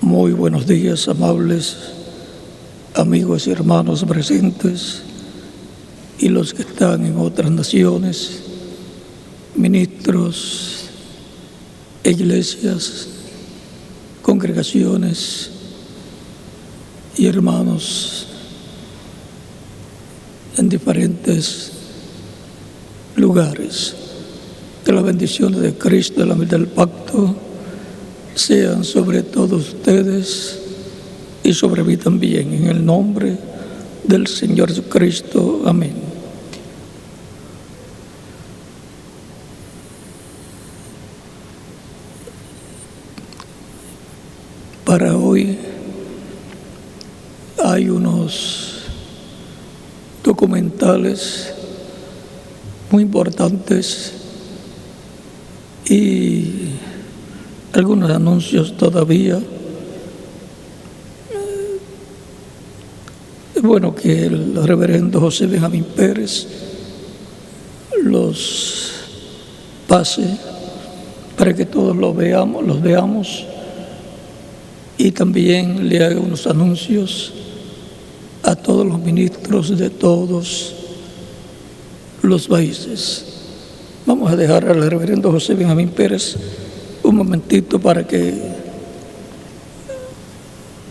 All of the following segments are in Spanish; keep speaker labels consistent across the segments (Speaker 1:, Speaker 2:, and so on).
Speaker 1: Muy buenos días, amables amigos y hermanos presentes y los que están en otras naciones, ministros, iglesias, congregaciones y hermanos en diferentes lugares. Que las bendiciones de Cristo, de la mitad del pacto, sean sobre todos ustedes y sobre mí también, en el nombre del Señor Jesucristo. Amén. Para hoy hay unos documentales muy importantes y algunos anuncios todavía. Es bueno que el reverendo José Benjamín Pérez los pase para que todos los veamos y también le haga unos anuncios a todos los ministros de todos los países. Vamos a dejar al reverendo José Benjamín Pérez un momentito para que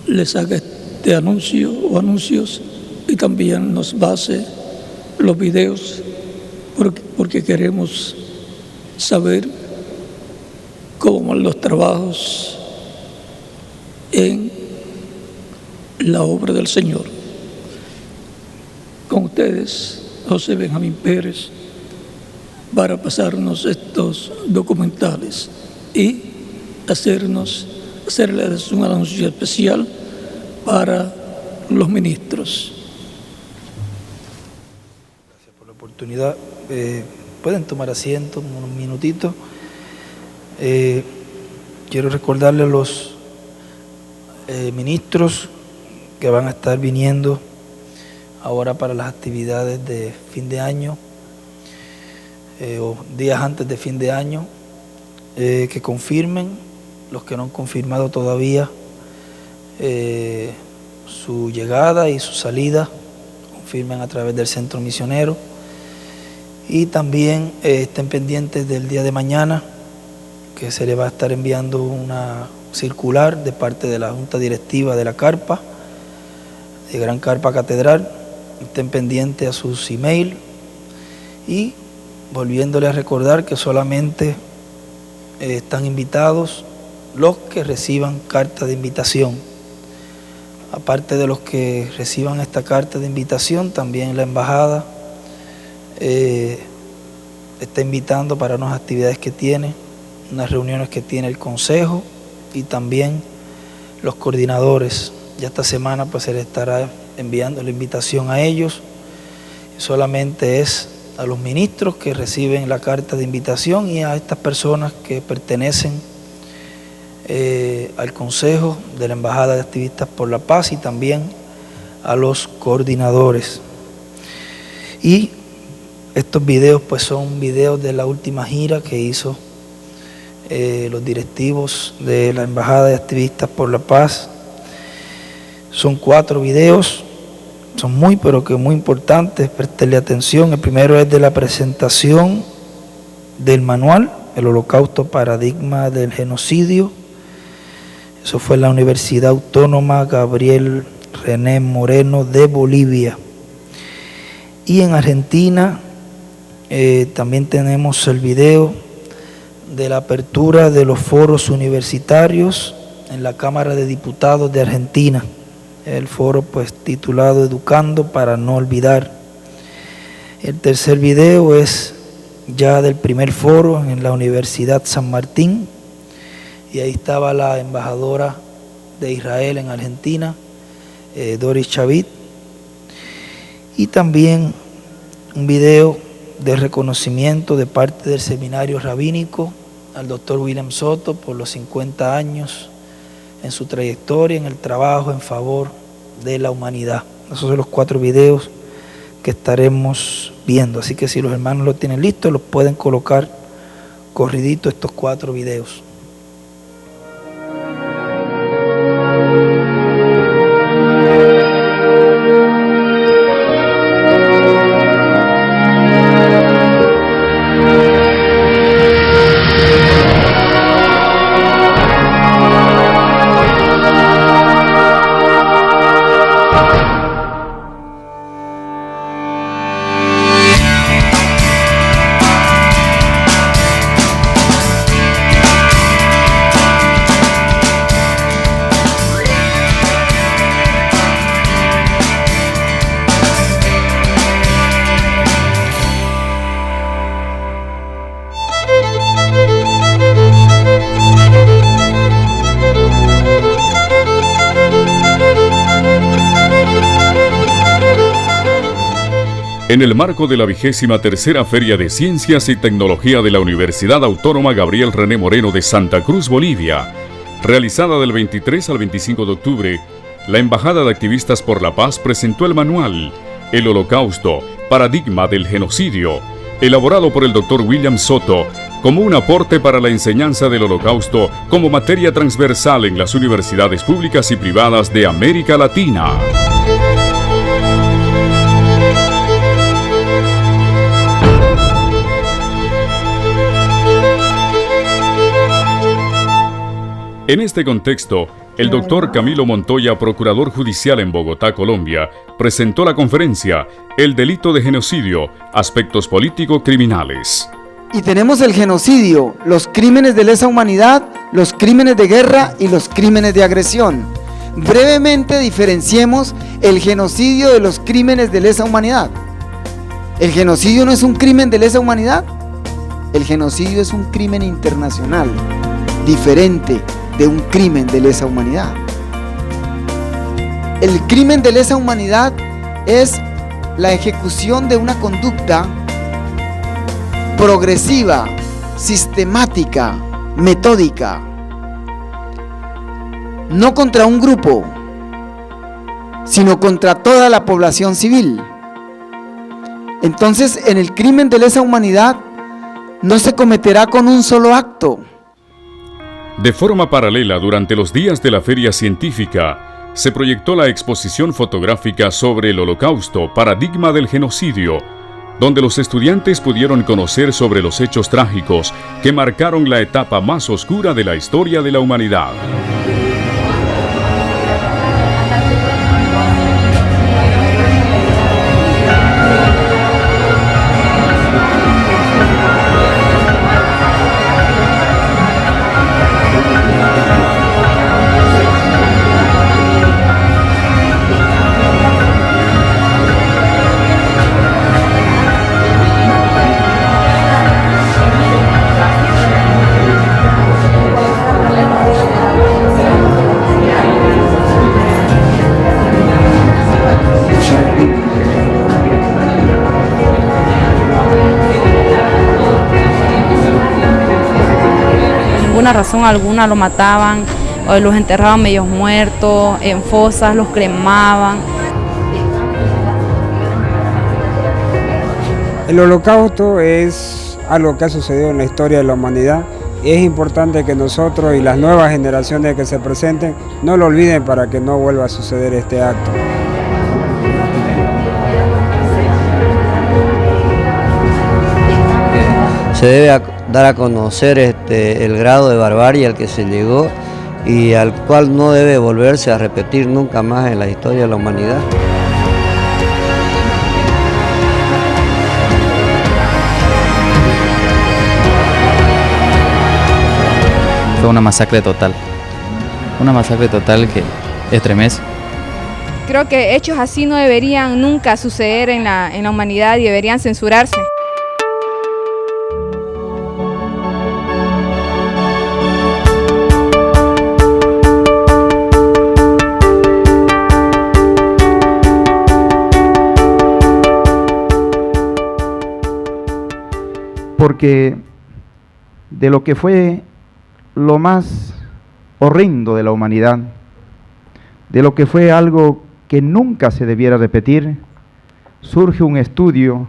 Speaker 1: les haga este anuncio o anuncios y también nos base los videos porque queremos saber cómo van los trabajos en la obra del Señor. Con ustedes, José Benjamín Pérez, para pasarnos estos documentales y hacerles un anuncio especial para los ministros.
Speaker 2: Gracias por la oportunidad. Pueden tomar asiento unos minutitos. Quiero recordarles a los ministros que van a estar viniendo ahora para las actividades de fin de año o días antes de fin de año, que confirmen, los que no han confirmado todavía su llegada y su salida, confirmen a través del centro misionero, y también estén pendientes del día de mañana, que se le va a estar enviando una circular de parte de la Junta Directiva de la Carpa, de Gran Carpa Catedral. Estén pendientes a sus emails y volviéndole a recordar que solamente están invitados los que reciban carta de invitación. Aparte de los que reciban esta carta de invitación, también la embajada está invitando para unas actividades que tiene, unas reuniones que tiene el consejo y también los coordinadores. Ya esta semana pues se les estará enviando la invitación a ellos. Solamente es a los ministros que reciben la carta de invitación y a estas personas que pertenecen al Consejo de la Embajada de Activistas por la Paz y también a los coordinadores. Y estos videos pues son videos de la última gira que hizo los directivos de la Embajada de Activistas por la Paz. Son 4 videos. Son muy importantes, prestenle atención. El primero es de la presentación del manual, el Holocausto Paradigma del Genocidio. Eso fue en la Universidad Autónoma Gabriel René Moreno de Bolivia. Y en Argentina también tenemos el video de la apertura de los foros universitarios en la Cámara de Diputados de Argentina. El foro pues titulado Educando para no olvidar. El tercer video es ya del primer foro en la Universidad San Martín y ahí estaba la embajadora de Israel en Argentina, Doris Chavit, y también un video de reconocimiento de parte del seminario rabínico al doctor William Soto por los 50 años en su trayectoria, en el trabajo en favor de la humanidad. Esos son los 4 videos que estaremos viendo. Así que si los hermanos lo tienen listo, los pueden colocar corridito estos 4 videos.
Speaker 3: En el marco de la 23ª Feria de Ciencias y Tecnología de la Universidad Autónoma Gabriel René Moreno de Santa Cruz, Bolivia, realizada del 23 al 25 de octubre, la Embajada de Activistas por la Paz presentó el manual El Holocausto, Paradigma del Genocidio, elaborado por el Dr. William Soto, como un aporte para la enseñanza del Holocausto como materia transversal en las universidades públicas y privadas de América Latina. En este contexto, el doctor Camilo Montoya, procurador judicial en Bogotá, Colombia, presentó la conferencia El delito de genocidio, aspectos político-criminales.
Speaker 4: Y tenemos el genocidio, los crímenes de lesa humanidad, los crímenes de guerra y los crímenes de agresión. Brevemente diferenciemos el genocidio de los crímenes de lesa humanidad. ¿El genocidio no es un crimen de lesa humanidad? El genocidio es un crimen internacional, diferente de un crimen de lesa humanidad. El crimen de lesa humanidad es la ejecución de una conducta progresiva, sistemática, metódica, no contra un grupo, sino contra toda la población civil. Entonces, en el crimen de lesa humanidad no se cometerá con un solo acto.
Speaker 3: De forma paralela, durante los días de la Feria Científica, se proyectó la exposición fotográfica sobre el Holocausto, Paradigma del Genocidio, donde los estudiantes pudieron conocer sobre los hechos trágicos que marcaron la etapa más oscura de la historia de la humanidad.
Speaker 5: Razón alguna lo mataban, o los enterraban medios muertos, en fosas, los cremaban.
Speaker 6: El Holocausto es algo que ha sucedido en la historia de la humanidad. Es importante que nosotros y las nuevas generaciones que se presenten no lo olviden para que no vuelva a suceder este acto.
Speaker 7: Se debe dar a conocer el grado de barbarie al que se llegó y al cual no debe volverse a repetir nunca más en la historia de la humanidad.
Speaker 8: Fue una masacre total que estremece.
Speaker 5: Creo que hechos así no deberían nunca suceder en la humanidad y deberían censurarse.
Speaker 9: Porque de lo que fue lo más horrendo de la humanidad, de lo que fue algo que nunca se debiera repetir, surge un estudio,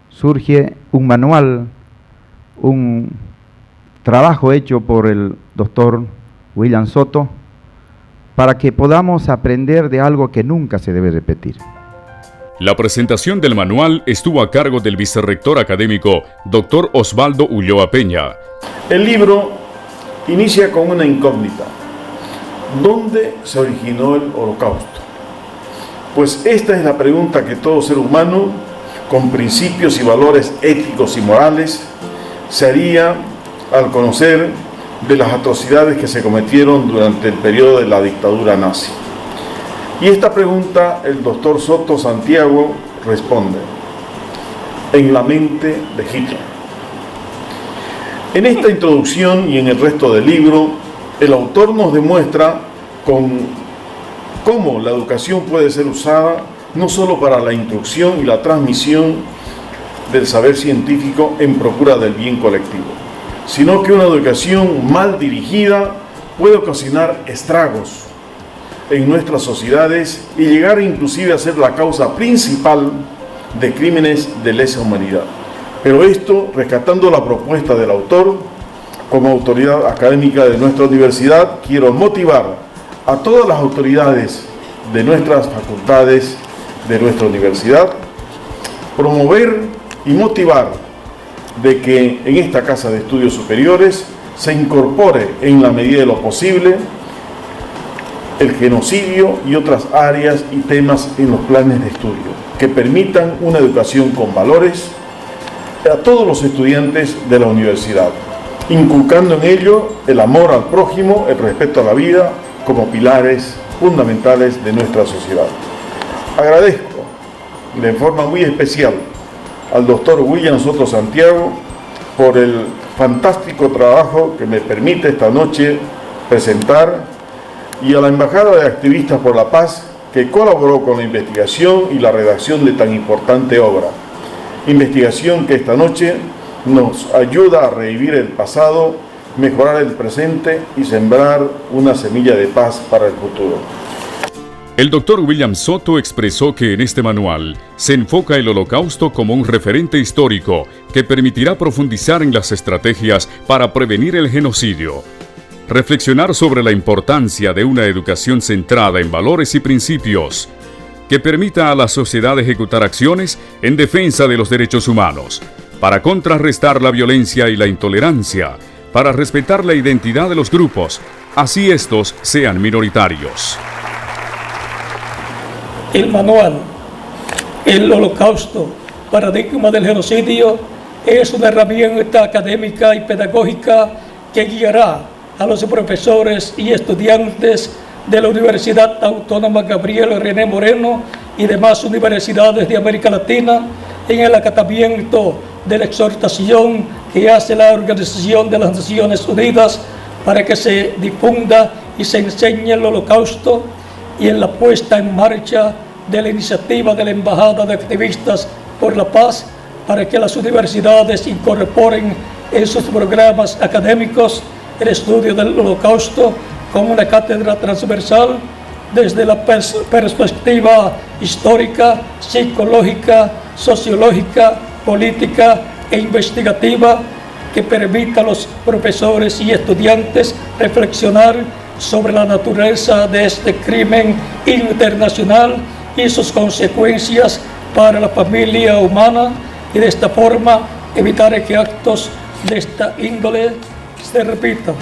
Speaker 9: surge un manual, un trabajo hecho por el doctor William Soto, para que podamos aprender de algo que nunca se debe repetir.
Speaker 3: La presentación del manual estuvo a cargo del vicerrector académico, Dr. Osvaldo Ulloa Peña.
Speaker 10: El libro inicia con una incógnita. ¿Dónde se originó el Holocausto? Pues esta es la pregunta que todo ser humano, con principios y valores éticos y morales, se haría al conocer de las atrocidades que se cometieron durante el periodo de la dictadura nazi. Y esta pregunta el doctor Soto Santiago responde: en la mente de Hitler. En esta introducción y en el resto del libro, el autor nos demuestra cómo la educación puede ser usada no solo para la instrucción y la transmisión del saber científico en procura del bien colectivo, sino que una educación mal dirigida puede ocasionar estragos en nuestras sociedades y llegar inclusive a ser la causa principal de crímenes de lesa humanidad. Pero esto, rescatando la propuesta del autor, como autoridad académica de nuestra universidad, quiero motivar a todas las autoridades de nuestras facultades, de nuestra universidad, promover y motivar de que en esta Casa de Estudios Superiores se incorpore en la medida de lo posible el genocidio y otras áreas y temas en los planes de estudio que permitan una educación con valores a todos los estudiantes de la universidad, inculcando en ello el amor al prójimo, el respeto a la vida como pilares fundamentales de nuestra sociedad. Agradezco de forma muy especial al doctor William Soto Santiago por el fantástico trabajo que me permite esta noche presentar, y a la Embajada de Activistas por la Paz, que colaboró con la investigación y la redacción de tan importante obra. Investigación que esta noche nos ayuda a revivir el pasado, mejorar el presente y sembrar una semilla de paz para el futuro.
Speaker 3: El doctor William Soto expresó que en este manual se enfoca el Holocausto como un referente histórico que permitirá profundizar en las estrategias para prevenir el genocidio, reflexionar sobre la importancia de una educación centrada en valores y principios que permita a la sociedad ejecutar acciones en defensa de los derechos humanos, para contrarrestar la violencia y la intolerancia, para respetar la identidad de los grupos, así estos sean minoritarios.
Speaker 1: El manual, El Holocausto, Paradigma del Genocidio, es una herramienta académica y pedagógica que guiará a los profesores y estudiantes de la Universidad Autónoma Gabriel René Moreno y demás universidades de América Latina en el acatamiento de la exhortación que hace la Organización de las Naciones Unidas para que se difunda y se enseñe el Holocausto, y en la puesta en marcha de la iniciativa de la Embajada de Activistas por la Paz para que las universidades incorporen en sus programas académicos el estudio del Holocausto como una cátedra transversal desde la perspectiva histórica, psicológica, sociológica, política e investigativa, que permita a los profesores y estudiantes reflexionar sobre la naturaleza de este crimen internacional y sus consecuencias para la familia humana, y de esta forma evitar que actos de esta índole se repitan.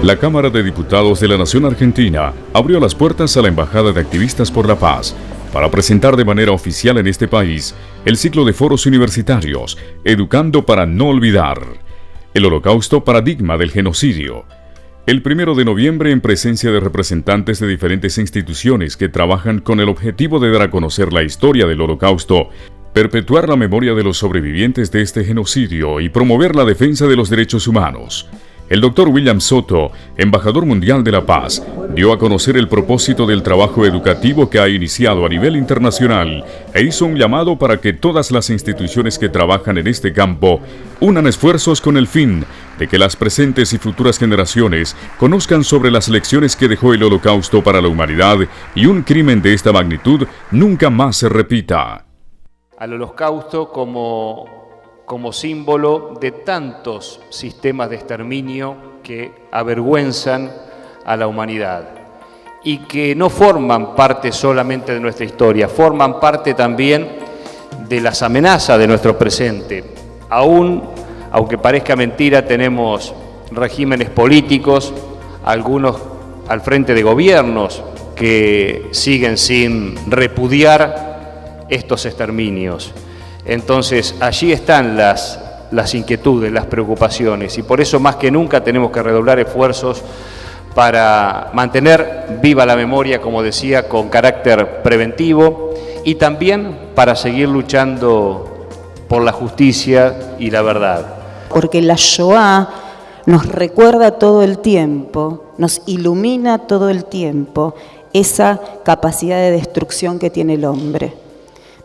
Speaker 3: La Cámara de Diputados de la Nación Argentina abrió las puertas a la Embajada de Activistas por la Paz para presentar de manera oficial en este país el ciclo de foros universitarios Educando para no olvidar, el Holocausto, paradigma del genocidio. El 1 de noviembre, en presencia de representantes de diferentes instituciones que trabajan con el objetivo de dar a conocer la historia del Holocausto, perpetuar la memoria de los sobrevivientes de este genocidio y promover la defensa de los derechos humanos. El Dr. William Soto, embajador mundial de la paz, dio a conocer el propósito del trabajo educativo que ha iniciado a nivel internacional e hizo un llamado para que todas las instituciones que trabajan en este campo unan esfuerzos con el fin de que las presentes y futuras generaciones conozcan sobre las lecciones que dejó el Holocausto para la humanidad y un crimen de esta magnitud nunca más se repita.
Speaker 11: Al Holocausto como símbolo de tantos sistemas de exterminio que avergüenzan a la humanidad y que no forman parte solamente de nuestra historia, forman parte también de las amenazas de nuestro presente. Aunque parezca mentira, tenemos regímenes políticos, algunos al frente de gobiernos que siguen sin repudiar estos exterminios. Entonces, allí están las inquietudes, las preocupaciones, y por eso más que nunca tenemos que redoblar esfuerzos para mantener viva la memoria, como decía, con carácter preventivo, y también para seguir luchando por la justicia y la verdad.
Speaker 12: Porque la Shoah nos recuerda todo el tiempo, nos ilumina todo el tiempo esa capacidad de destrucción que tiene el hombre.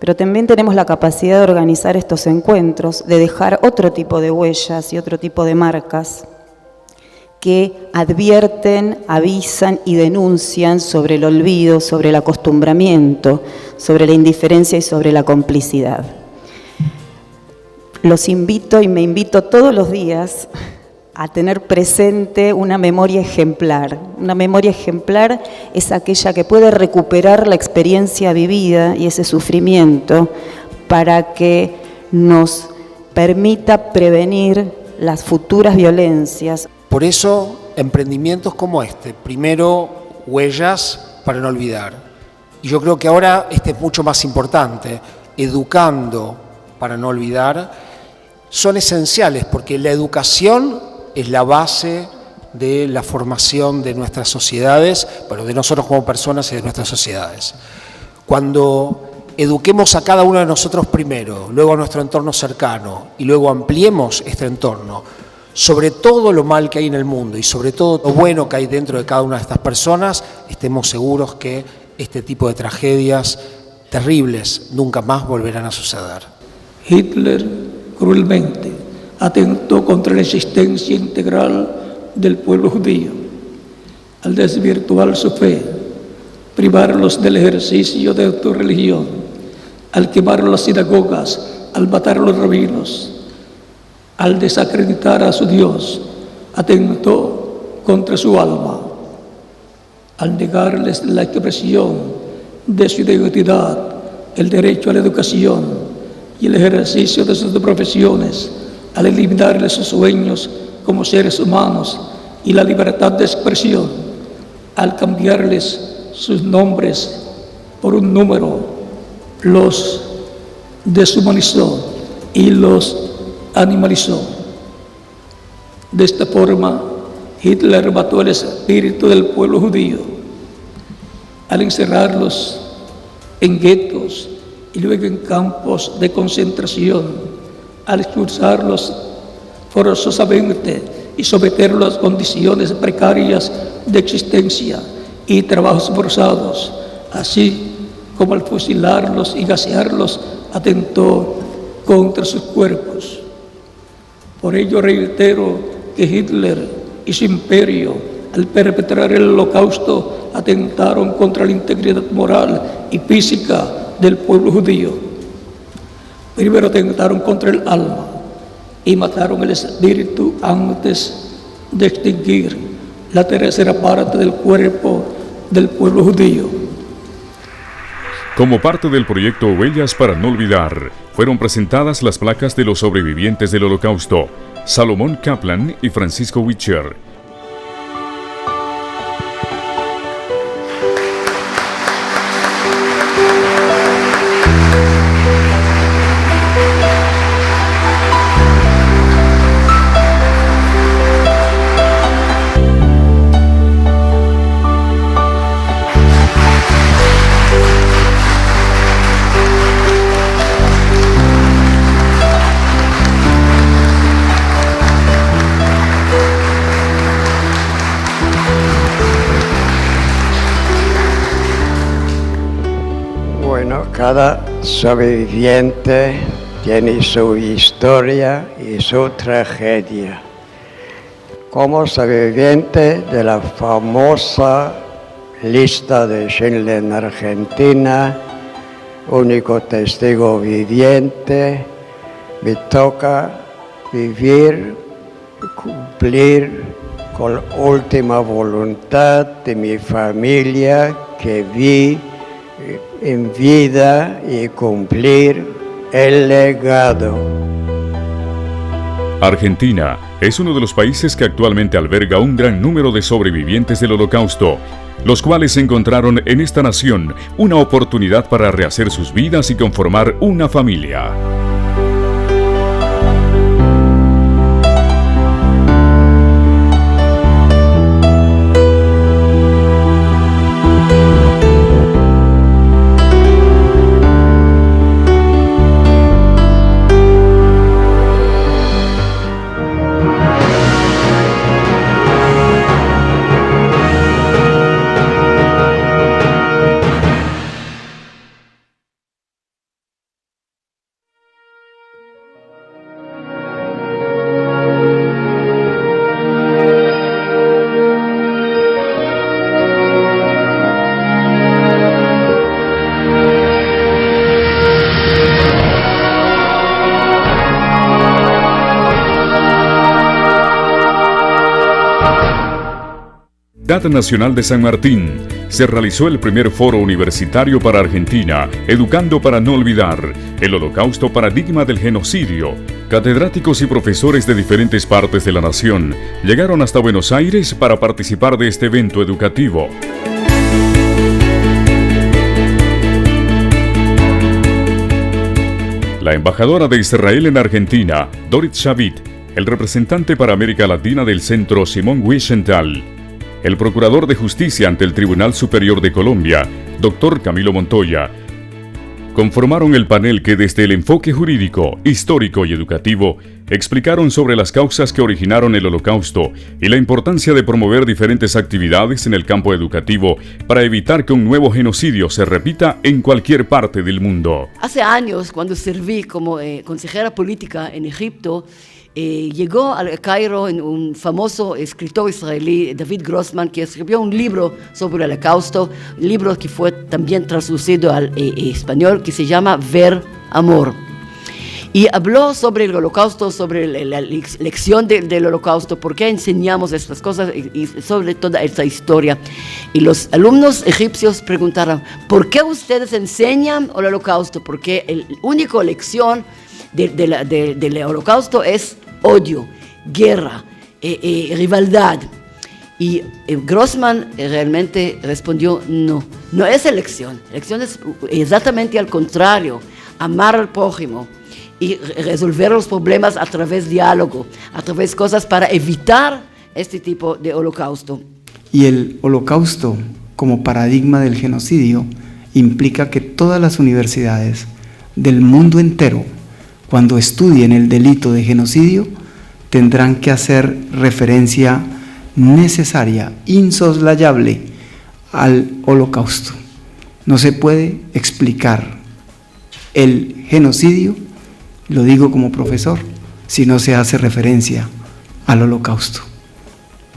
Speaker 12: Pero también tenemos la capacidad de organizar estos encuentros, de dejar otro tipo de huellas y otro tipo de marcas que advierten, avisan y denuncian sobre el olvido, sobre el acostumbramiento, sobre la indiferencia y sobre la complicidad. Los invito y me invito todos los días a tener presente una memoria ejemplar. Una memoria ejemplar es aquella que puede recuperar la experiencia vivida y ese sufrimiento para que nos permita prevenir las futuras violencias.
Speaker 13: Por eso, emprendimientos como este, primero, huellas para no olvidar. Y yo creo que ahora este es mucho más importante, educando para no olvidar, son esenciales porque la educación es la base de la formación de nuestras sociedades, pero de nosotros como personas y de nuestras sociedades. Cuando eduquemos a cada uno de nosotros primero, luego a nuestro entorno cercano y luego ampliemos este entorno sobre todo lo mal que hay en el mundo y sobre todo lo bueno que hay dentro de cada una de estas personas, estemos seguros que este tipo de tragedias terribles nunca más volverán a suceder.
Speaker 1: Hitler cruelmente atentó contra la existencia integral del pueblo judío, al desvirtuar su fe, privarlos del ejercicio de tu religión, al quemar las sinagogas, al matar a los rabinos, al desacreditar a su Dios, atentó contra su alma, al negarles la expresión de su identidad, el derecho a la educación y el ejercicio de sus profesiones, al eliminarles sus sueños como seres humanos y la libertad de expresión, al cambiarles sus nombres por un número, los deshumanizó y los animalizó. De esta forma, Hitler mató el espíritu del pueblo judío al encerrarlos en guetos y luego en campos de concentración, al expulsarlos forzosamente y someterlos a condiciones precarias de existencia y trabajos forzados, así como al fusilarlos y gasearlos, atentó contra sus cuerpos. Por ello reitero que Hitler y su imperio, al perpetrar el Holocausto, atentaron contra la integridad moral y física del pueblo judío. Primero atentaron contra el alma y mataron el espíritu antes de extinguir la tercera parte del cuerpo del pueblo judío.
Speaker 3: Como parte del proyecto Huellas para no olvidar, fueron presentadas las placas de los sobrevivientes del Holocausto, Salomón Kaplan y Francisco Wicher.
Speaker 14: Cada sobreviviente tiene su historia y su tragedia. Como sobreviviente de la famosa lista de Schindler en Argentina, único testigo viviente, me toca vivir, cumplir con la última voluntad de mi familia que vi en vida y cumplir el legado.
Speaker 3: Argentina es uno de los países que actualmente alberga un gran número de sobrevivientes del Holocausto, los cuales encontraron en esta nación una oportunidad para rehacer sus vidas y conformar una familia. Universidad Nacional de San Martín se realizó el primer foro universitario para Argentina, Educando para no olvidar, el Holocausto paradigma del genocidio. Catedráticos y profesores de diferentes partes de la nación llegaron hasta Buenos Aires para participar de este evento educativo. La embajadora de Israel en Argentina, Dorit Shavit, el representante para América Latina del Centro Simón Wiesenthal, el Procurador de Justicia ante el Tribunal Superior de Colombia, Dr. Camilo Montoya, conformaron el panel que desde el enfoque jurídico, histórico y educativo explicaron sobre las causas que originaron el Holocausto y la importancia de promover diferentes actividades en el campo educativo para evitar que un nuevo genocidio se repita en cualquier parte del mundo.
Speaker 15: Hace años, cuando serví como consejera política en Egipto, llegó al Cairo un famoso escritor israelí, David Grossman, que escribió un libro sobre el Holocausto, un libro que fue también traducido al español, que se llama Ver Amor. Y habló sobre el Holocausto, sobre la lección del Holocausto, por qué enseñamos estas cosas y sobre toda esta historia. Y los alumnos egipcios preguntaron, ¿por qué ustedes enseñan el Holocausto? Porque la única lección del Holocausto es odio, guerra, rivalidad. Y Grossman realmente respondió, no es elección. Elección es exactamente al contrario, amar al prójimo y resolver los problemas a través de diálogo, a través de cosas para evitar este tipo de holocausto.
Speaker 16: Y el holocausto como paradigma del genocidio implica que todas las universidades del mundo entero, cuando estudien el delito de genocidio, tendrán que hacer referencia necesaria, insoslayable, al holocausto. No se puede explicar el genocidio, lo digo como profesor, si no se hace referencia al holocausto.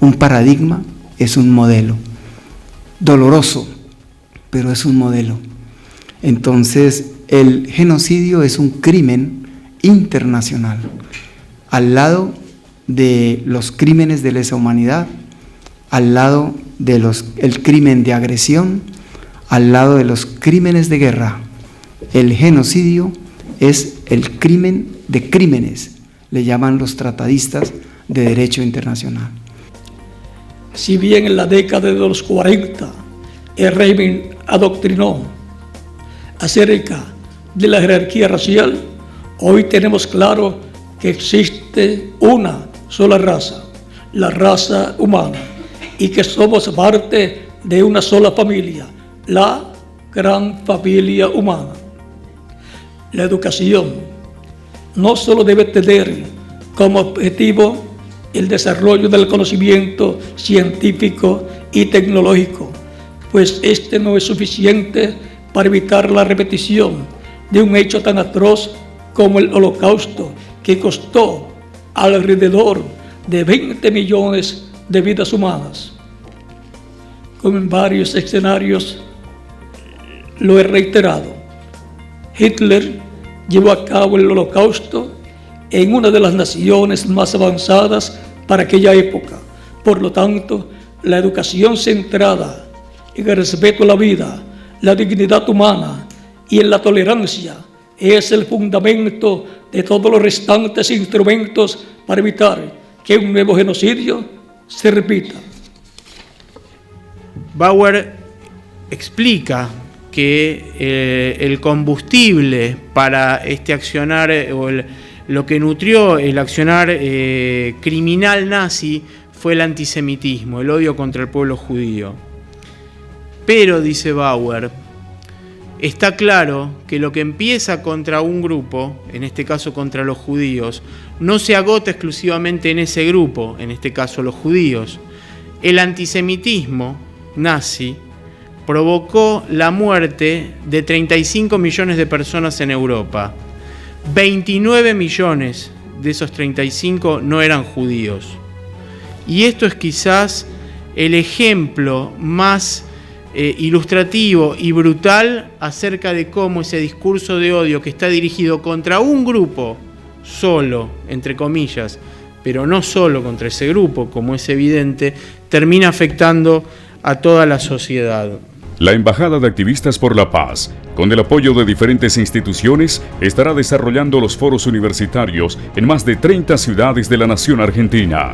Speaker 16: Un paradigma es un modelo, doloroso, pero es un modelo. Entonces, el genocidio es un crimen internacional, al lado de los crímenes de lesa humanidad, al lado de el crimen de agresión, al lado de los crímenes de guerra. El genocidio es el crimen de crímenes, le llaman los tratadistas de derecho internacional.
Speaker 1: Si bien en la década de los 40 el régimen adoctrinó acerca de la jerarquía racial, hoy tenemos claro que existe una sola raza, la raza humana, y que somos parte de una sola familia, la gran familia humana. La educación no solo debe tener como objetivo el desarrollo del conocimiento científico y tecnológico, pues este no es suficiente para evitar la repetición de un hecho tan atroz como el Holocausto, que costó alrededor de 20 millones de vidas humanas. Como en varios escenarios lo he reiterado, Hitler llevó a cabo el Holocausto en una de las naciones más avanzadas para aquella época. Por lo tanto, la educación centrada en el respeto a la vida, la dignidad humana y en la tolerancia es el fundamento de todos los restantes instrumentos para evitar que un nuevo genocidio se repita.
Speaker 17: Bauer explica que el combustible para este accionar, lo que nutrió el accionar criminal nazi, fue el antisemitismo, el odio contra el pueblo judío. Pero, dice Bauer, está claro que lo que empieza contra un grupo, en este caso contra los judíos, no se agota exclusivamente en ese grupo, en este caso los judíos. El antisemitismo nazi provocó la muerte de 35 millones de personas en Europa. 29 millones de esos 35 no eran judíos. Y esto es quizás el ejemplo más ilustrativo y brutal acerca de cómo ese discurso de odio que está dirigido contra un grupo solo, entre comillas, pero no solo contra ese grupo, como es evidente, termina afectando a toda la sociedad.
Speaker 3: La Embajada de Activistas por la Paz, con el apoyo de diferentes instituciones, estará desarrollando los foros universitarios en más de 30 ciudades de la nación argentina.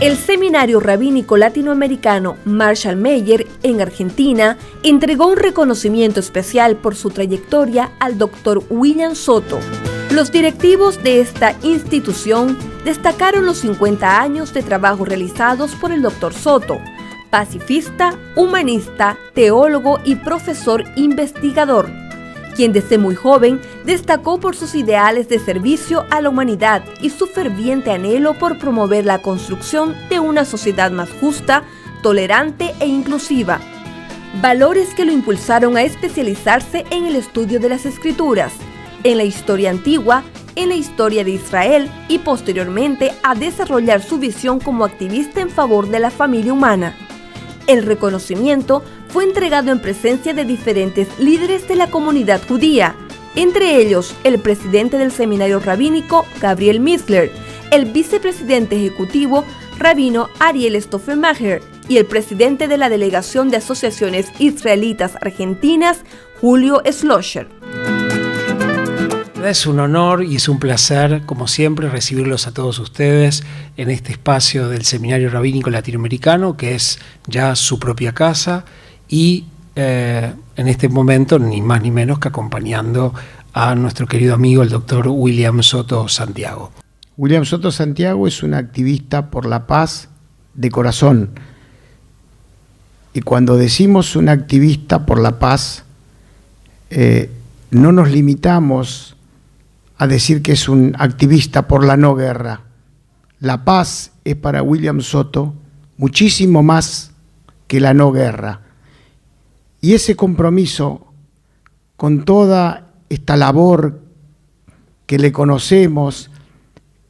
Speaker 18: El Seminario Rabínico Latinoamericano Marshall Meyer en Argentina entregó un reconocimiento especial por su trayectoria al Dr. William Soto. Los directivos de esta institución destacaron los 50 años de trabajo realizados por el Dr. Soto, pacifista, humanista, teólogo y profesor investigador, quien desde muy joven destacó por sus ideales de servicio a la humanidad y su ferviente anhelo por promover la construcción de una sociedad más justa, tolerante e inclusiva. Valores que lo impulsaron a especializarse en el estudio de las Escrituras, en la historia antigua, en la historia de Israel y posteriormente a desarrollar su visión como activista en favor de la familia humana. El reconocimiento fue entregado en presencia de diferentes líderes de la comunidad judía, entre ellos el presidente del Seminario Rabínico, Gabriel Misler, el vicepresidente ejecutivo, Rabino Ariel Stoffelmacher, y el presidente de la Delegación de Asociaciones Israelitas Argentinas, Julio Schlosser.
Speaker 13: Es un honor y es un placer, como siempre, recibirlos a todos ustedes en este espacio del Seminario Rabínico Latinoamericano, que es ya su propia casa, y en este momento ni más ni menos que acompañando a nuestro querido amigo el doctor William Soto Santiago.
Speaker 19: William Soto Santiago es un activista por la paz de corazón. Y cuando decimos un activista por la paz, no nos limitamos a decir que es un activista por la no guerra. La paz es para William Soto muchísimo más que la no guerra. Y ese compromiso con toda esta labor que le conocemos,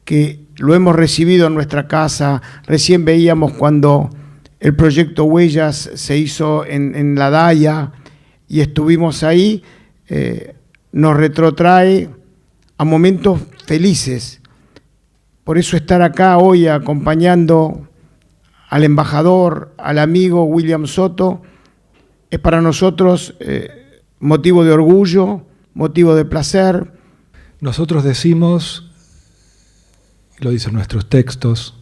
Speaker 19: que lo hemos recibido en nuestra casa, recién veíamos cuando el proyecto Huellas se hizo en La Daya y estuvimos ahí, nos retrotrae a momentos felices. Por eso estar acá hoy acompañando al embajador, al amigo William Soto, es para nosotros motivo de orgullo, motivo de placer.
Speaker 20: Nosotros decimos, lo dicen nuestros textos,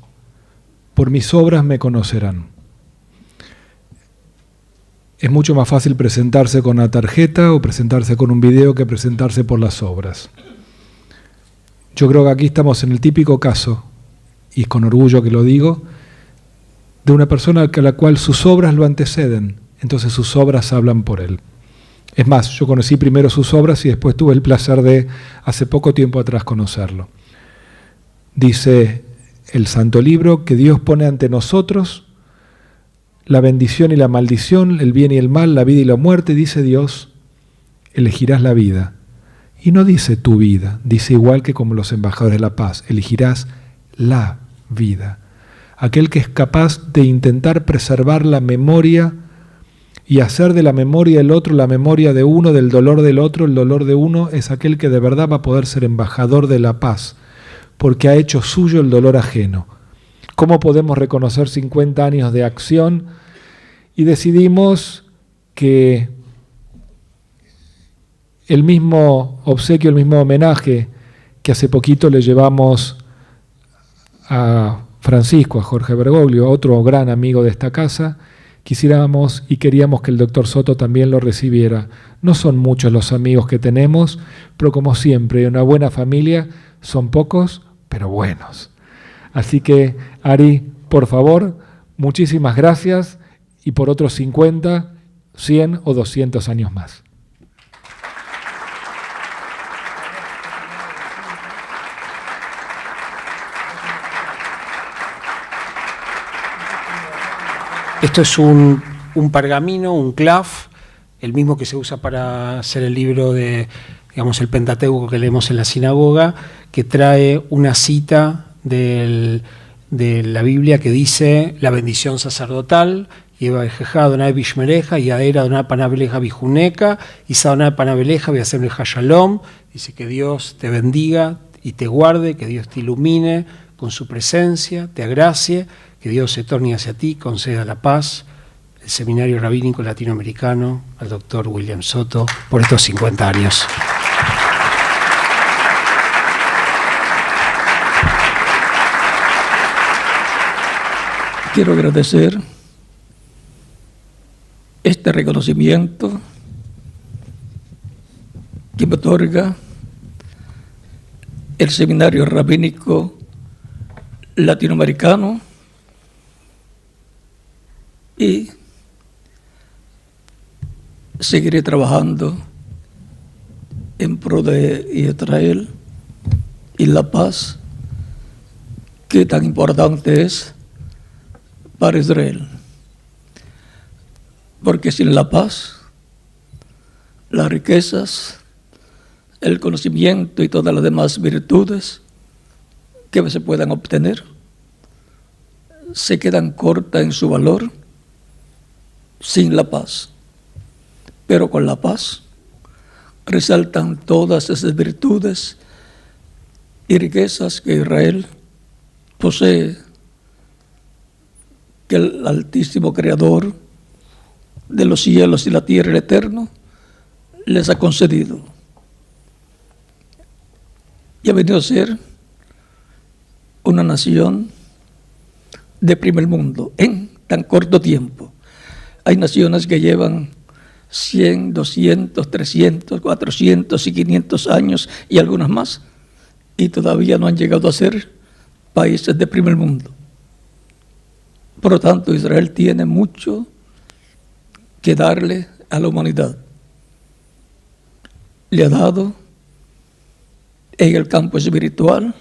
Speaker 20: por mis obras me conocerán. Es mucho más fácil presentarse con una tarjeta o presentarse con un video que presentarse por las obras. Yo creo que aquí estamos en el típico caso, y con orgullo que lo digo, de una persona a la cual sus obras lo anteceden, entonces sus obras hablan por él. Es más, yo conocí primero sus obras y después tuve el placer de, hace poco tiempo atrás, conocerlo. Dice el Santo Libro que Dios pone ante nosotros la bendición y la maldición, el bien y el mal, la vida y la muerte. Dice Dios, elegirás la vida. Y no dice tu vida, dice igual que como los embajadores de la paz, elegirás la vida. Aquel que es capaz de intentar preservar la memoria y hacer de la memoria del otro la memoria de uno, del dolor del otro, el dolor de uno, es aquel que de verdad va a poder ser embajador de la paz, porque ha hecho suyo el dolor ajeno. ¿Cómo podemos reconocer 50 años de acción? Y decidimos que el mismo obsequio, el mismo homenaje que hace poquito le llevamos a Francisco, a Jorge Bergoglio, otro gran amigo de esta casa, quisiéramos y queríamos que el doctor Soto también lo recibiera. No son muchos los amigos que tenemos, pero como siempre, en una buena familia son pocos, pero buenos. Así que, Ari, por favor, muchísimas gracias y por otros 50, 100 o 200 años más.
Speaker 13: Esto es un pergamino, un clav, el mismo que se usa para hacer el libro de, digamos, el Pentateuco que leemos en la sinagoga, que trae una cita de la Biblia que dice la bendición sacerdotal, Yeva Ejeja, Adonai Bishmereja, Yaera, Adonai Panabeleja Bijuneca, Isa Adonai Panabeleja, Biasemleja Shalom. Dice que Dios te bendiga y te guarde, que Dios te ilumine con su presencia, te agracie, que Dios se torne hacia ti, conceda la paz. El Seminario Rabínico Latinoamericano, al doctor William Soto, por estos 50 años.
Speaker 1: Quiero agradecer este reconocimiento que me otorga el Seminario Rabínico Latinoamericano y seguiré trabajando en pro de Israel y la paz que tan importante es para Israel. Porque sin la paz, las riquezas, el conocimiento y todas las demás virtudes que se puedan obtener se quedan cortas en su valor sin la paz. Pero con la paz resaltan todas esas virtudes y riquezas que Israel posee, que el Altísimo Creador de los cielos y la tierra, el Eterno, les ha concedido. Y ha venido a ser una nación de primer mundo en tan corto tiempo. Hay naciones que llevan 100, 200, 300, 400 y 500 años y algunas más, y todavía no han llegado a ser países de primer mundo. Por lo tanto, Israel tiene mucho que darle a la humanidad. le ha dado en el campo espiritual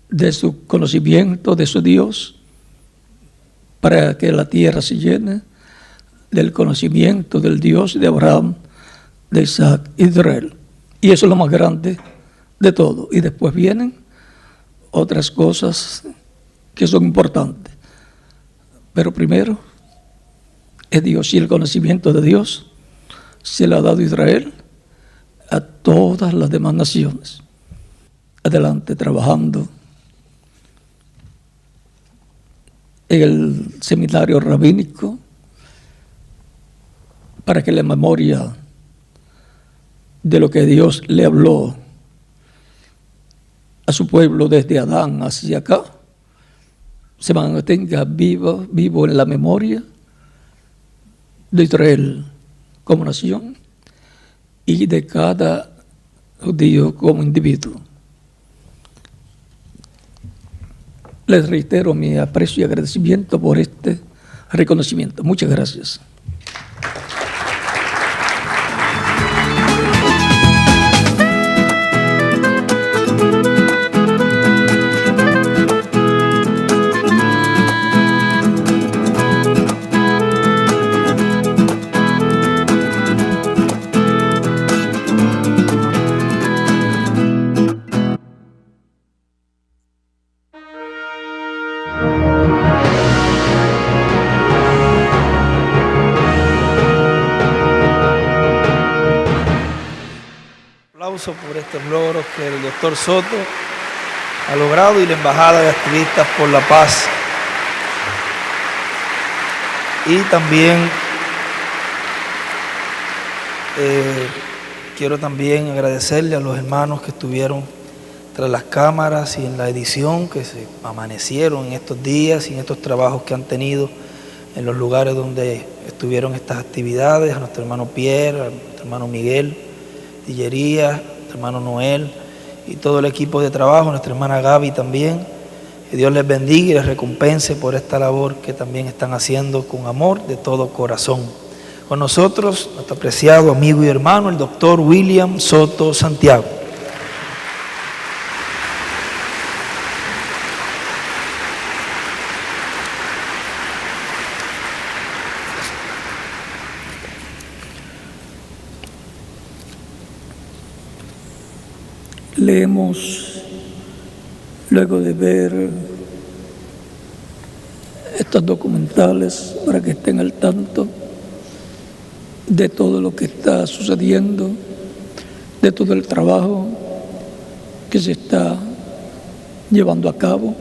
Speaker 1: de su conocimiento de su Dios, para que la tierra se llene del conocimiento del Dios de Abraham, de Isaac y de Israel. Y eso es lo más grande de todo. Y después vienen otras cosas que son importantes. Pero primero es Dios, y el conocimiento de Dios se le ha dado a Israel, a todas las demás naciones. Adelante, trabajando en el seminario rabínico, para que la memoria de lo que Dios le habló a su pueblo desde Adán hacia acá se mantenga vivo en la memoria de Israel como nación y de cada judío como individuo. Les reitero mi aprecio y agradecimiento por este reconocimiento. Muchas gracias.
Speaker 2: Por estos logros que el doctor Soto ha logrado y la Embajada de Activistas por la Paz. Y también quiero también agradecerle a los hermanos que estuvieron tras las cámaras y en la edición, que se amanecieron en estos días y en estos trabajos que han tenido en los lugares donde estuvieron estas actividades, a nuestro hermano Pierre, a nuestro hermano Miguel Dillería, hermano Noel y todo el equipo de trabajo, nuestra hermana Gaby también. Que Dios les bendiga y les recompense por esta labor que también están haciendo con amor de todo corazón. Con nosotros, nuestro apreciado amigo y hermano, el doctor William Soto Santiago.
Speaker 1: Leemos, luego de ver estos documentales, para que estén al tanto de todo lo que está sucediendo, de todo el trabajo que se está llevando a cabo.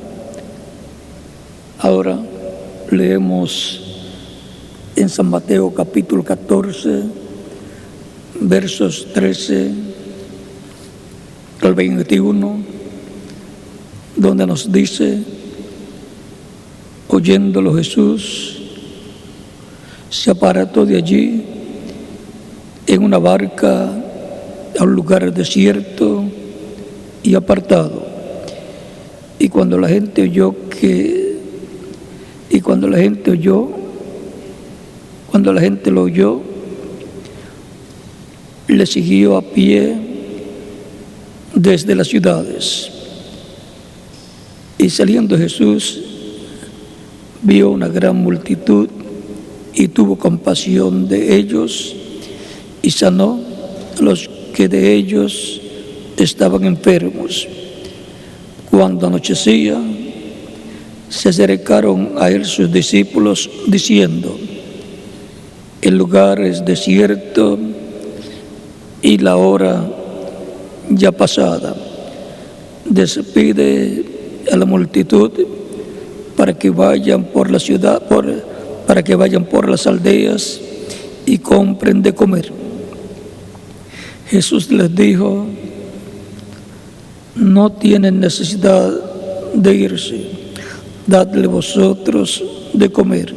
Speaker 1: Ahora leemos en San Mateo capítulo 14, versos 13 al 21, donde nos dice: oyéndolo Jesús, se apartó de allí en una barca a un lugar desierto y apartado. Y cuando la gente lo oyó, le siguió a pie desde las ciudades. Y saliendo Jesús, vio una gran multitud y tuvo compasión de ellos y sanó a los que de ellos estaban enfermos. Cuando anochecía, se acercaron a él sus discípulos diciendo: el lugar es desierto y la hora ya pasada. Despide a la multitud para que vayan por la ciudad, para que vayan por las aldeas y compren de comer. Jesús les dijo: no tienen necesidad de irse, dadle vosotros de comer.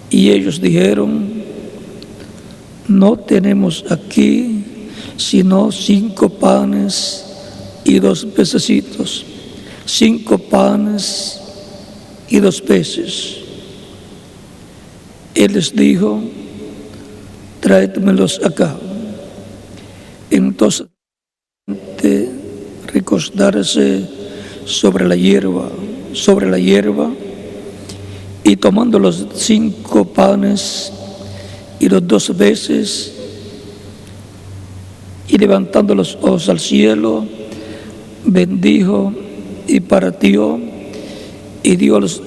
Speaker 1: Y ellos dijeron: no tenemos aquí sino 5 panes y 2 pececitos, 5 panes y 2 peces. Él les dijo: tráedmelos acá. entonces recostarse sobre la hierba, y tomando los 5 panes y los 2 peces, y levantando los ojos al cielo, bendijo y partió, y dio los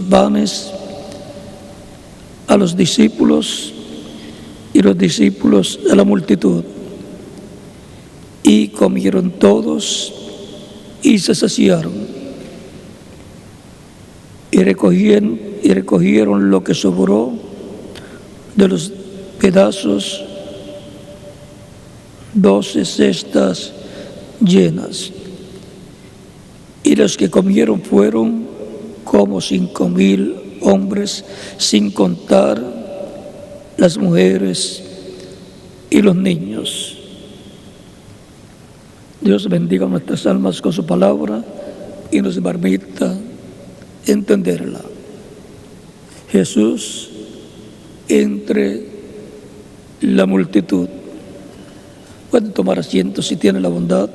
Speaker 1: panes a los discípulos, y los discípulos a la multitud. Y comieron todos y se saciaron. Y recogieron lo que sobró de los pedazos, 12 cestas llenas. Y los que comieron fueron como 5,000 hombres, sin contar las mujeres y los niños. Dios bendiga nuestras almas con su palabra y nos permita entenderla. Jesús entre la multitud. Pueden tomar asiento si tienen la bondad.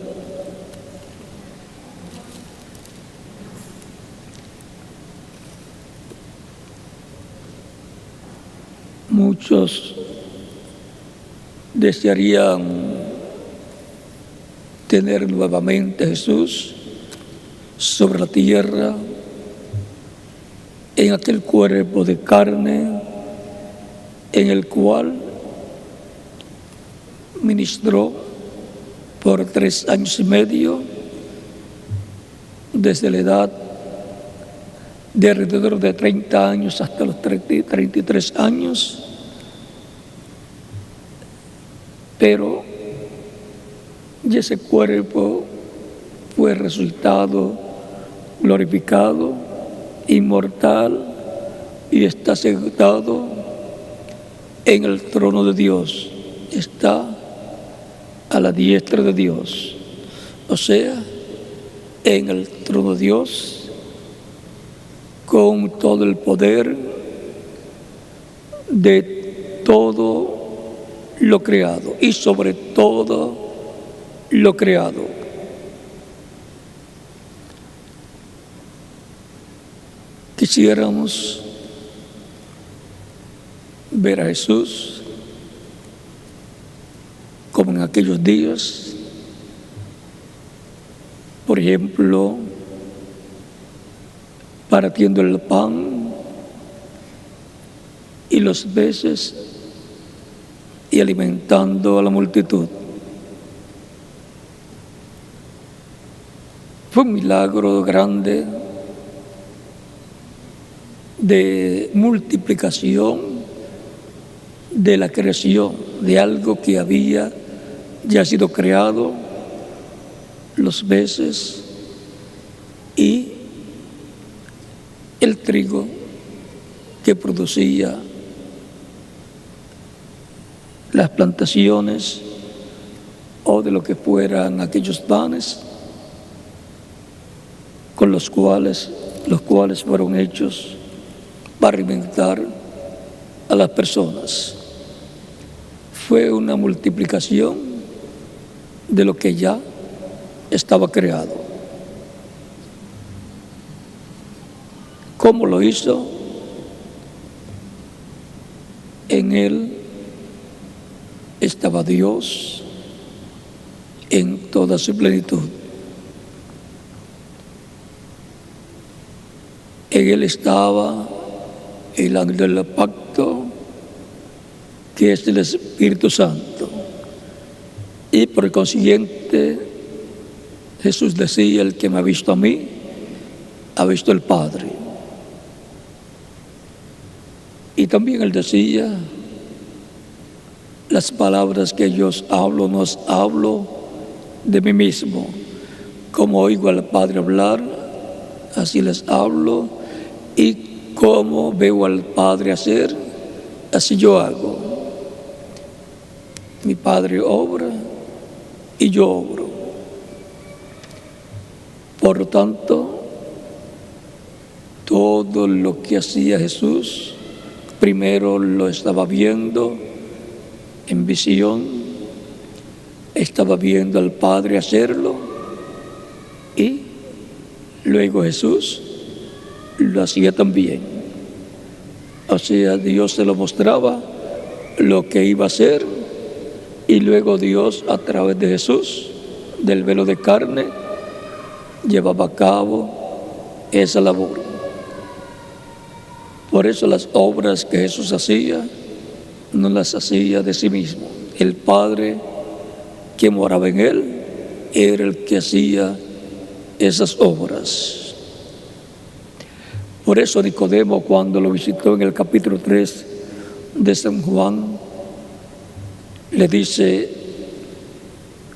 Speaker 1: Muchos desearían tener nuevamente a Jesús sobre la tierra, en aquel cuerpo de carne en el cual ministró por 3 años y medio, desde la edad de alrededor de 30 años hasta los 33 años, pero y ese cuerpo fue resultado glorificado, inmortal, y está sentado en el trono de Dios, está a la diestra de Dios, o sea, en el trono de Dios, con todo el poder de todo lo creado y sobre todo lo creado. Quisiéramos ver a Jesús como en aquellos días, por ejemplo, partiendo el pan y los peces y alimentando a la multitud. Fue un milagro grande de multiplicación de la creación, de algo que había ya sido creado, los peces y el trigo que producía las plantaciones o de lo que fueran aquellos panes con los cuales fueron hechos para alimentar a las personas. Fue una multiplicación de lo que ya estaba creado. ¿Cómo lo hizo? En Él estaba Dios en toda su plenitud. En Él estaba el ángel del pacto, que es el Espíritu Santo. Y por consiguiente, Jesús decía: el que me ha visto a mí, ha visto al Padre. Y también Él decía: las palabras que yo os hablo, no os hablo de mí mismo. Como oigo al Padre hablar, así les hablo, y como veo al Padre hacer, así yo hago. Mi Padre obra y yo obro. Por lo tanto, todo lo que hacía Jesús, primero lo estaba viendo en visión, estaba viendo al Padre hacerlo y luego Jesús lo hacía también. O sea, Dios se lo mostraba lo que iba a hacer y luego Dios a través de Jesús, del velo de carne, llevaba a cabo esa labor. Por eso las obras que Jesús hacía no las hacía de sí mismo. El Padre que moraba en él era el que hacía esas obras. Por eso Nicodemo, cuando lo visitó en el capítulo 3 de San Juan, le dice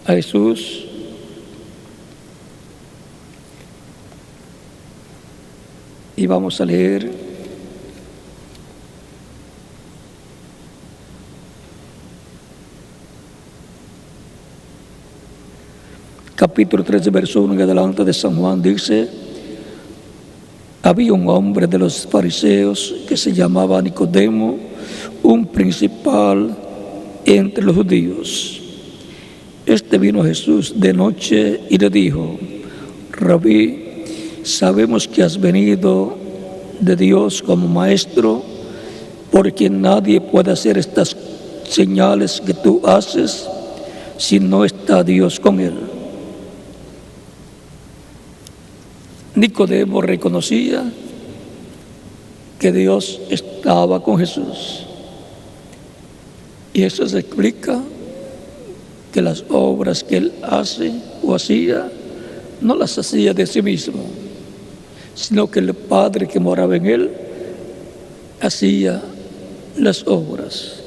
Speaker 1: a Jesús: y vamos a leer capítulo 3, verso 1 en adelante de San Juan. Dice: había un hombre de los fariseos que se llamaba Nicodemo, un principal entre los judíos. Este vino a Jesús de noche y le dijo: Rabí, sabemos que has venido de Dios como maestro, porque nadie puede hacer estas señales que tú haces si no está Dios con él. Nicodemo reconocía que Dios estaba con Jesús. Y eso se explica que las obras que él hace o hacía, no las hacía de sí mismo, sino que el Padre que moraba en él hacía las obras.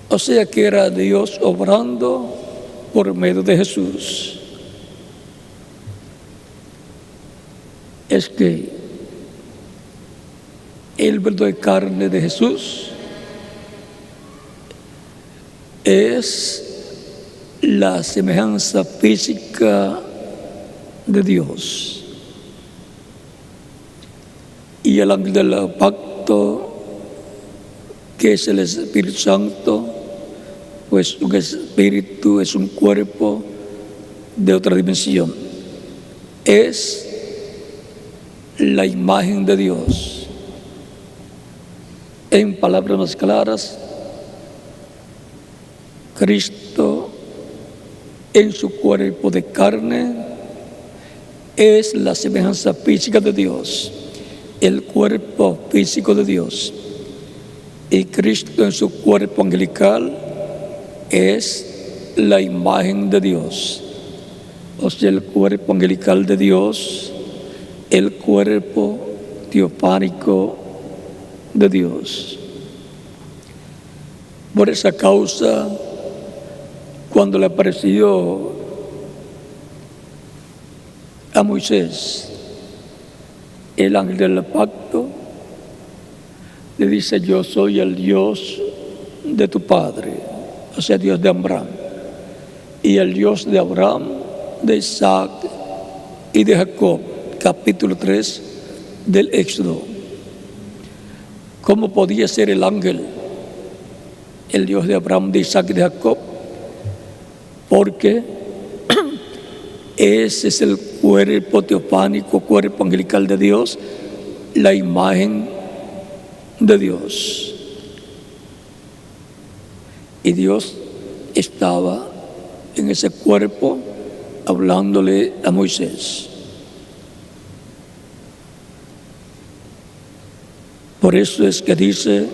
Speaker 1: O sea que era Dios obrando por medio de Jesús. Es que el velo de carne de Jesús es la semejanza física de Dios. Y el ángel del pacto, que es el Espíritu Santo, pues un espíritu es un cuerpo de otra dimensión. Es la imagen de Dios. En palabras más claras, Cristo en su cuerpo de carne es la semejanza física de Dios, el cuerpo físico de Dios. Y Cristo en su cuerpo angelical es la imagen de Dios. O sea, el cuerpo angelical de Dios, el cuerpo teofánico de Dios. Por esa causa, cuando le apareció a Moisés el ángel del pacto, le dice: yo soy el Dios de tu padre, o sea, Dios de Abraham, y el Dios de Abraham, de Isaac y de Jacob. Capítulo 3 del Éxodo. ¿Cómo podía ser el ángel el Dios de Abraham, de Isaac y de Jacob? Porque ese es el cuerpo teofánico, cuerpo angelical de Dios, la imagen de Dios. Y Dios estaba en ese cuerpo hablándole a Moisés. Por eso es que dice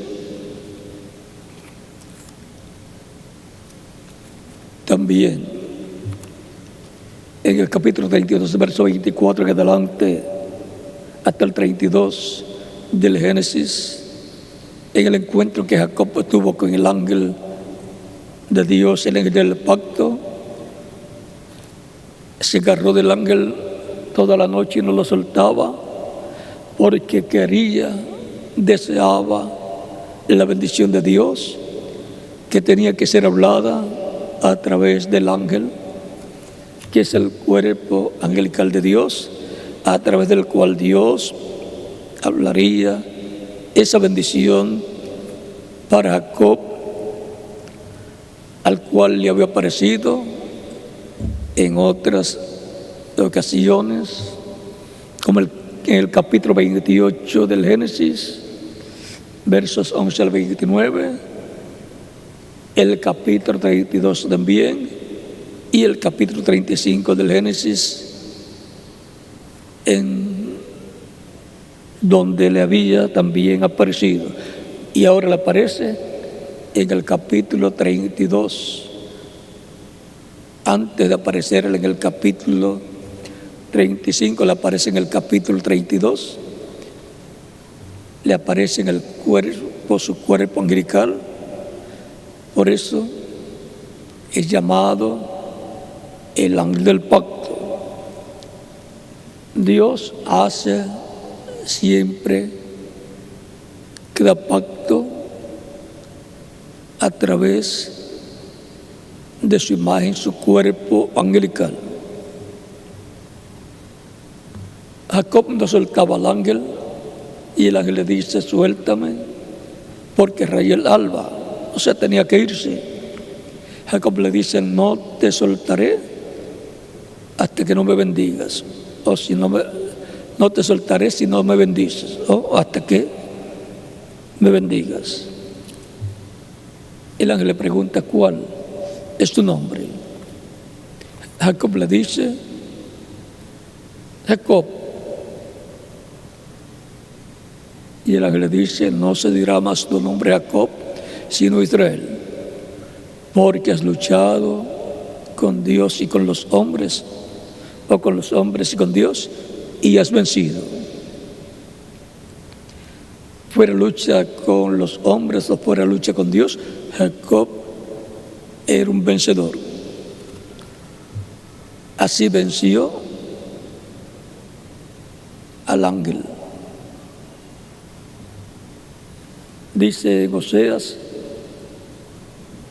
Speaker 1: también en el capítulo 32, verso 24 en adelante, hasta el 32 del Génesis, en el encuentro que Jacob tuvo con el ángel de Dios, el ángel del pacto, se agarró del ángel toda la noche y no lo soltaba, porque deseaba la bendición de Dios, que tenía que ser hablada a través del ángel, que es el cuerpo angelical de Dios, a través del cual Dios hablaría esa bendición para Jacob al cual le había aparecido en otras ocasiones, como en el capítulo 28 del Génesis, versos 11 al 29, el capítulo 32 también, y el capítulo 35 del Génesis, en donde le había también aparecido. Y ahora le aparece en el capítulo 32, antes de aparecer en el capítulo 35, le aparece en el capítulo 32, le aparece en el cuerpo, su cuerpo angelical. Por eso es llamado el ángel del pacto. Dios hace siempre cada pacto a través de su imagen, su cuerpo angelical. Jacob no soltaba al ángel y el ángel le dice: suéltame porque raya el alba, o sea, tenía que irse. Jacob le dice: no te soltaré hasta que no me bendigas, o si no te soltaré si no me bendices, o hasta que me bendigas. El ángel le pregunta: ¿cuál es tu nombre? Jacob le dice: Jacob. Y el ángel le dice: no se dirá más tu nombre Jacob, sino Israel, porque has luchado con Dios y con los hombres, o con los hombres y con Dios, y has vencido. Fuera lucha con los hombres o fuera lucha con Dios, Jacob era un vencedor. Así venció al ángel. Dice en Oseas,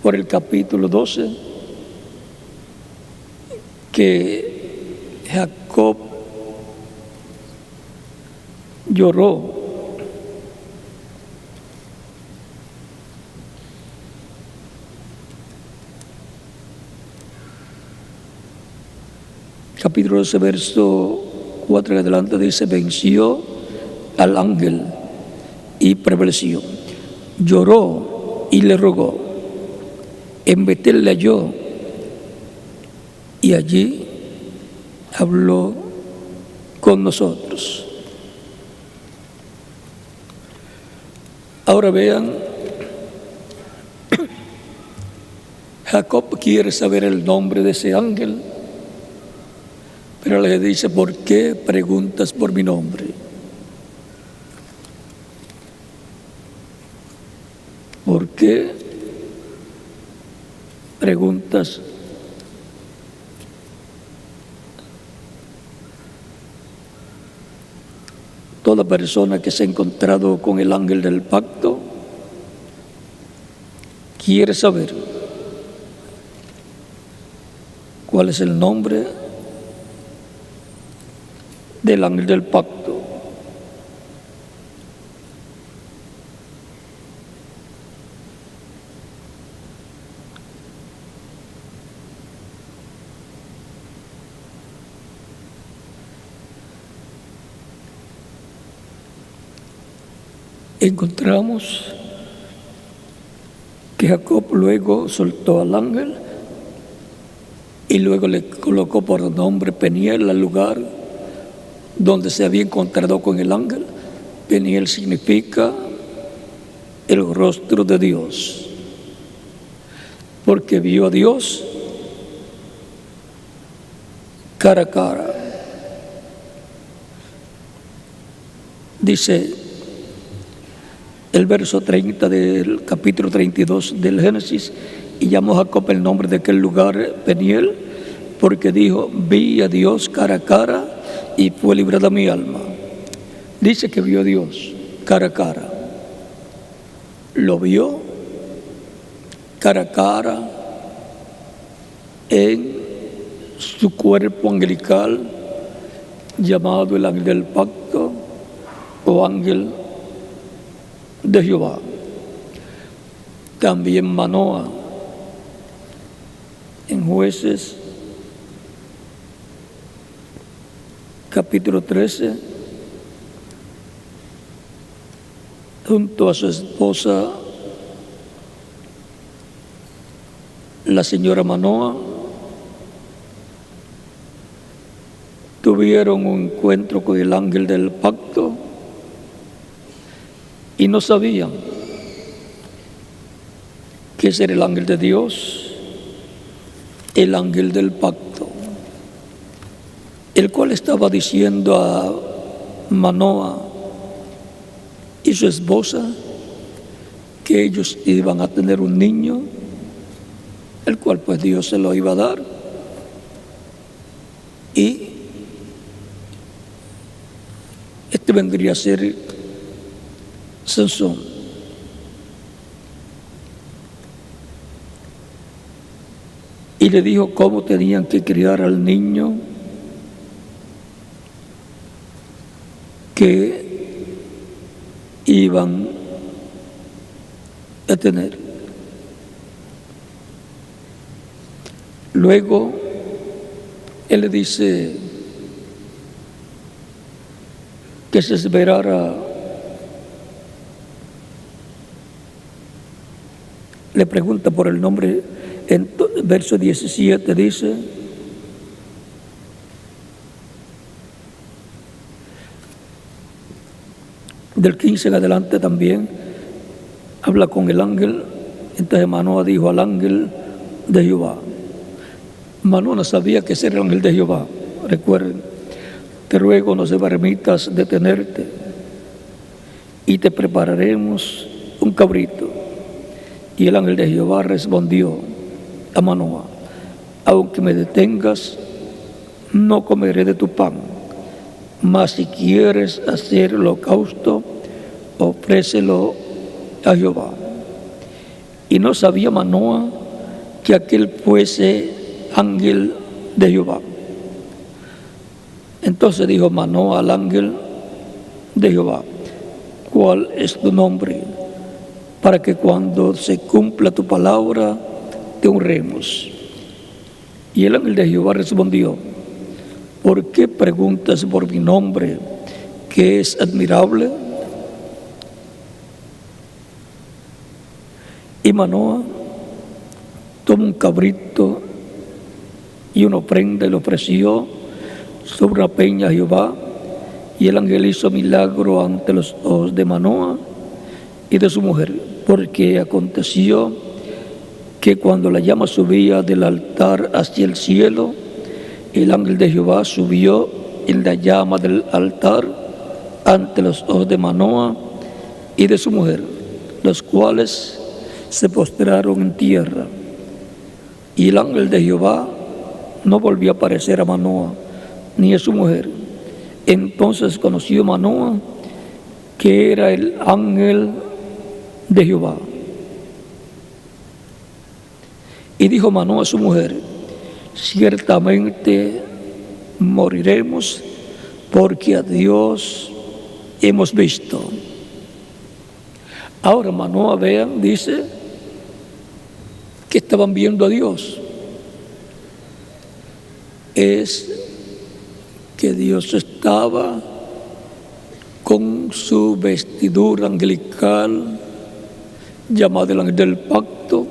Speaker 1: por el capítulo 12, que Jacob lloró capítulo 12, verso 4 en adelante, dice: venció al ángel y prevaleció. Lloró y le rogó. En Betel le halló y allí habló con nosotros. Ahora vean, Jacob quiere saber el nombre de ese ángel, pero le dice: ¿por qué preguntas por mi nombre? ¿Por qué preguntas? Toda persona que se ha encontrado con el ángel del pacto quiere saber cuál es el nombre del ángel del pacto. Encontramos que Jacob luego soltó al ángel y luego le colocó por nombre Peniel al lugar donde se había encontrado con el ángel. Peniel significa el rostro de Dios, porque vio a Dios cara a cara. Dice el verso 30 del capítulo 32 del Génesis: y llamó Jacob el nombre de aquel lugar Peniel, porque dijo: vi a Dios cara a cara y fue librada mi alma. Dice que vio a Dios cara a cara. Lo vio cara a cara en su cuerpo angelical, llamado el ángel del pacto o ángel de Jehová. También Manoah en Jueces, capítulo 13, junto a su esposa, la señora Manoah, tuvieron un encuentro con el ángel del pacto y no sabían que ese era el ángel de Dios, el ángel del pacto, el cual estaba diciendo a Manoah y su esposa que ellos iban a tener un niño, el cual pues Dios se lo iba a dar, y este vendría a ser Sansón. Y le dijo cómo tenían que criar al niño que iban a tener. Luego, él le dice que se esperara. Le pregunta por el nombre, en verso 17 dice: del 15 en adelante también habla con el ángel. Entonces Manoah dijo al ángel de Jehová. Manoah no sabía que ese era el ángel de Jehová. Recuerden, te ruego no se permitas detenerte y te prepararemos un cabrito. Y el ángel de Jehová respondió a Manoah: aunque me detengas, no comeré de tu pan, mas si quieres hacer holocausto, ofrécelo a Jehová. Y no sabía Manoah que aquel fuese ángel de Jehová. Entonces dijo Manoah al ángel de Jehová: ¿cuál es tu nombre? Para que cuando se cumpla tu palabra te honremos. Y el ángel de Jehová respondió: ¿por qué preguntas por mi nombre, que es admirable? Y Manoah tomó un cabrito y una ofrenda y lo ofreció sobre una peña a Jehová. Y el ángel hizo milagro ante los ojos de Manoah y de su mujer, porque aconteció que cuando la llama subía del altar hacia el cielo, el ángel de Jehová subió en la llama del altar ante los ojos de Manoah y de su mujer, los cuales se postraron en tierra. Y el ángel de Jehová no volvió a aparecer a Manoah ni a su mujer. Entonces conoció Manoah que era el ángel de Jehová. Y dijo Manoah a su mujer: ciertamente moriremos, porque a Dios hemos visto. Ahora Manoah, vean, dice que estaban viendo a Dios. Es que Dios estaba con su vestidura angelical, llamado el ángel del pacto,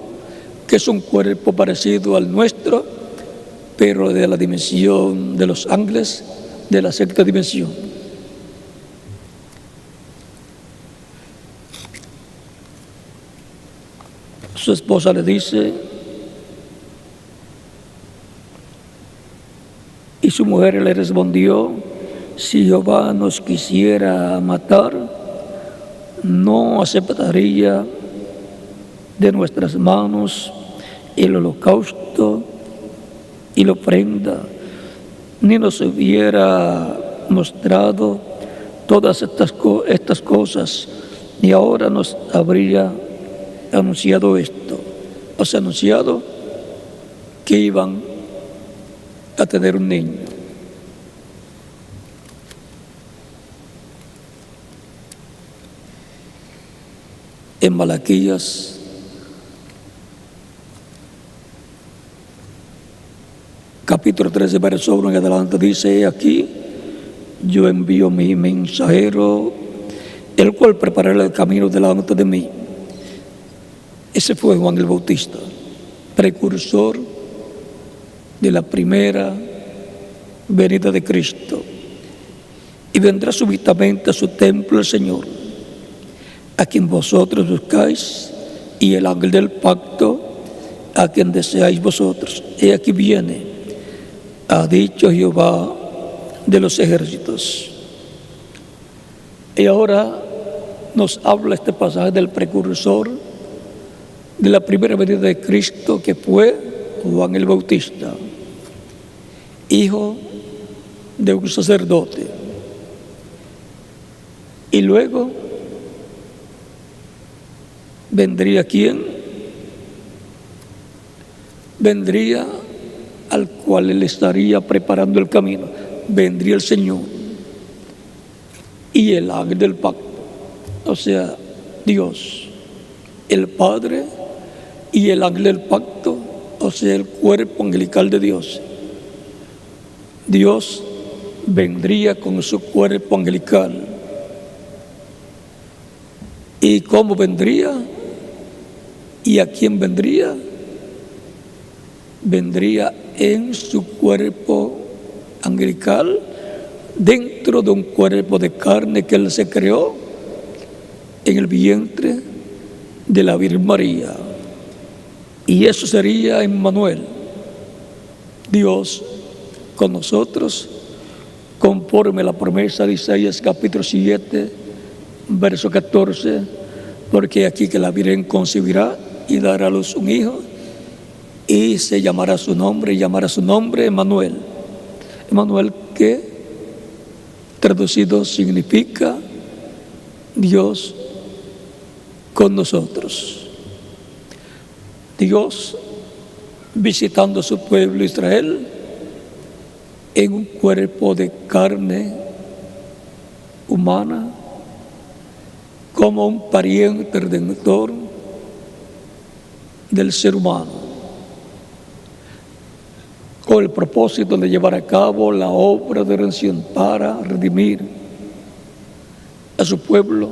Speaker 1: que es un cuerpo parecido al nuestro, pero de la dimensión de los ángeles, de la sexta dimensión. Su esposa le dice, y su mujer le respondió: si Jehová nos quisiera matar, no aceptaría de nuestras manos el holocausto y la ofrenda, ni nos hubiera mostrado todas estas cosas, ni ahora nos habría anunciado esto. O sea, anunciado que iban a tener un niño. En Malaquías capítulo 13, verso 1 en adelante, dice: aquí yo envío mi mensajero, el cual preparará el camino delante de mí. Ese fue Juan el Bautista, precursor de la primera venida de Cristo. Y vendrá súbitamente a su templo el Señor, a quien vosotros buscáis, y el ángel del pacto, a quien deseáis vosotros. He aquí viene, ha dicho Jehová de los ejércitos. Y ahora nos habla este pasaje del precursor de la primera venida de Cristo, que fue Juan el Bautista, hijo de un sacerdote. Y luego vendría ¿quién? Vendría al cual él estaría preparando el camino. Vendría el Señor y el ángel del pacto, o sea, Dios, el Padre y el ángel del pacto, o sea, el cuerpo angelical de Dios. Dios vendría con su cuerpo angelical. ¿Y cómo vendría? ¿Y a quién vendría? Vendría en su cuerpo angelical, dentro de un cuerpo de carne que él se creó en el vientre de la Virgen María. Y eso sería Emmanuel, Dios con nosotros, conforme a la promesa de Isaías capítulo 7, verso 14, porque aquí que la Virgen concebirá y dará a luz un hijo, y se llamará su nombre, Emmanuel. Emmanuel, que traducido significa Dios con nosotros. Dios visitando a su pueblo Israel en un cuerpo de carne humana, como un pariente redentor del ser humano, con el propósito de llevar a cabo la obra de redención para redimir a su pueblo,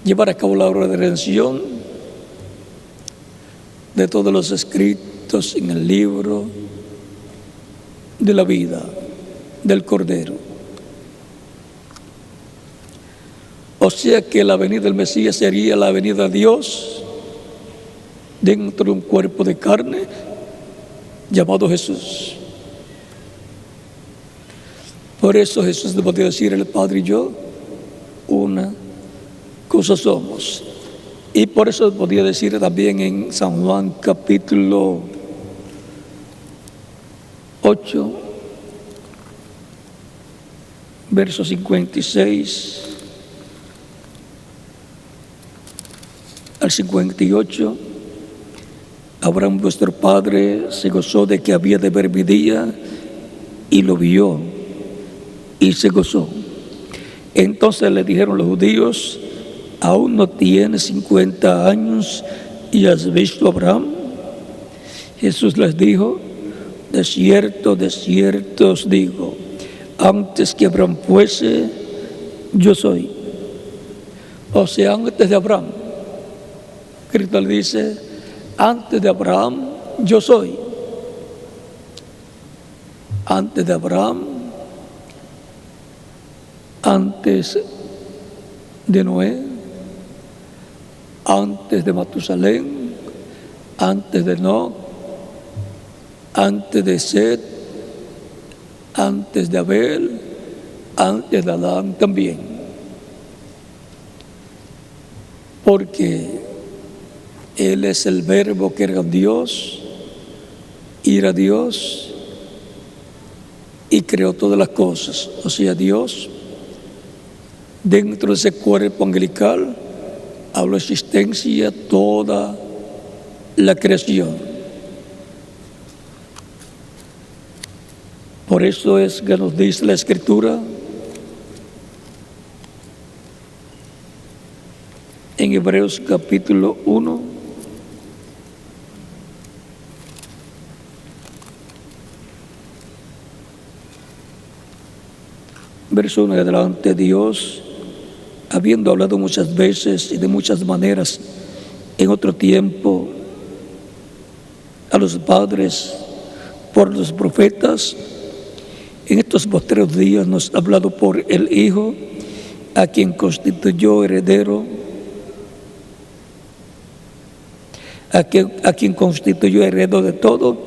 Speaker 1: llevar a cabo la obra de redención de todos los escritos en el libro de la vida del Cordero. O sea que la venida del Mesías sería la venida de Dios dentro de un cuerpo de carne llamado Jesús. Por eso Jesús le podía decir: el Padre y yo una cosa somos. Y por eso podía decir también en San Juan capítulo 8, verso 56 al 58, Abraham vuestro padre se gozó de que había de ver mi día y lo vio y se gozó. Entonces le dijeron los judíos: ¿aún no tienes 50 años y has visto a Abraham? Jesús les dijo: de cierto os digo, antes que Abraham fuese, yo soy. O sea, antes de Abraham, Cristo le dice: antes de Abraham, yo soy. Antes de Abraham, antes de Noé, antes de Matusalén, antes de Enoc, antes de Set, antes de Abel, antes de Adán también. Porque Él es el verbo que era Dios, y era Dios, y creó todas las cosas. O sea, Dios, dentro de ese cuerpo angelical, habló existencia toda la creación. Por eso es que nos dice la Escritura en Hebreos capítulo 1, verso 1 en adelante, Dios, habiendo hablado muchas veces y de muchas maneras en otro tiempo a los padres por los profetas, en estos postreros días nos ha hablado por el Hijo, a quien constituyó heredero, a quien constituyó heredero de todo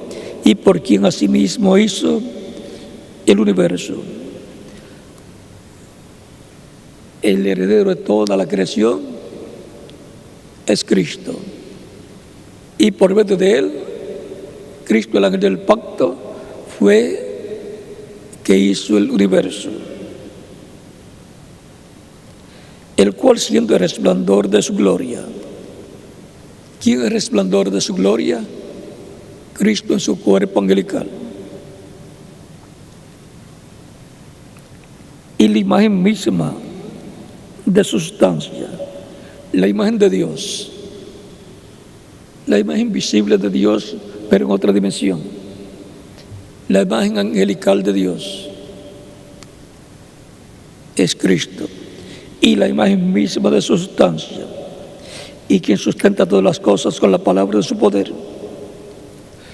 Speaker 1: y por quien asimismo hizo el universo. El heredero de toda la creación es Cristo. Y por medio de él, Cristo, el ángel del pacto, fue que hizo el universo, el cual siendo el resplandor de su gloria. ¿Quién es el resplandor de su gloria? Cristo en su cuerpo angelical. Y la imagen misma de sustancia, la imagen de Dios, la imagen visible de Dios, pero en otra dimensión, la imagen angelical de Dios es Cristo, y la imagen misma de sustancia, y quien sustenta todas las cosas con la palabra de su poder,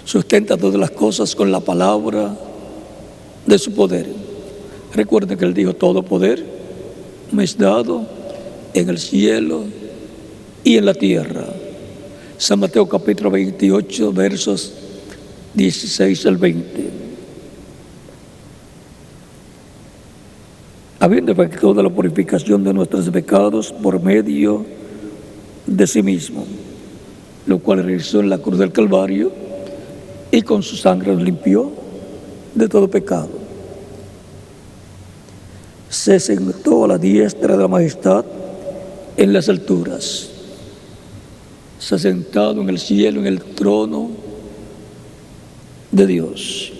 Speaker 1: sustenta todas las cosas con la palabra de su poder. Recuerden que él dijo: todo poder me es dado en el cielo y en la tierra. San Mateo capítulo 28, versos 16 al 20. Habiendo efectuado la purificación de nuestros pecados por medio de sí mismo, lo cual realizó en la cruz del Calvario, y con su sangre nos limpió de todo pecado. Se sentó a la diestra de la majestad en las alturas. Se ha sentado en el cielo, en el trono de Dios.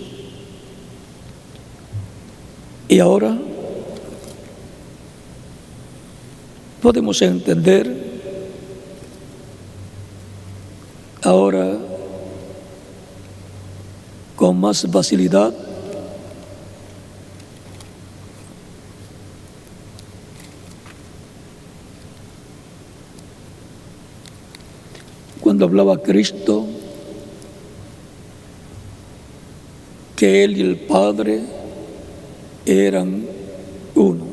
Speaker 1: Y ahora podemos entender, ahora con más facilidad, cuando hablaba Cristo que Él y el Padre eran uno.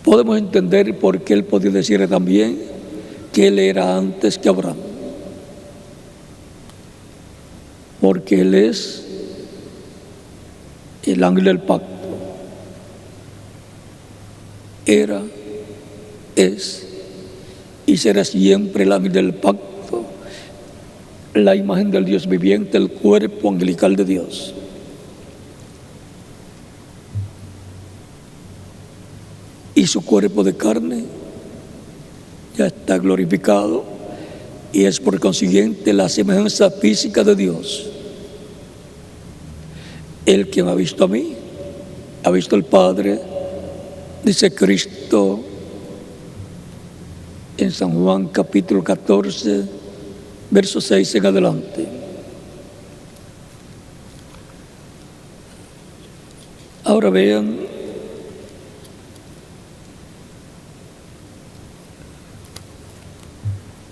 Speaker 1: Podemos entender por qué Él podía decir también que Él era antes que Abraham, porque Él es el ángel del pacto. Era, es y será siempre el ángel del pacto, la imagen del Dios viviente, el cuerpo angelical de Dios. Y su cuerpo de carne ya está glorificado y es por consiguiente la semejanza física de Dios. El quien ha visto a mí, ha visto al Padre, dice Cristo en San Juan capítulo 14, verso 6 en adelante. Ahora vean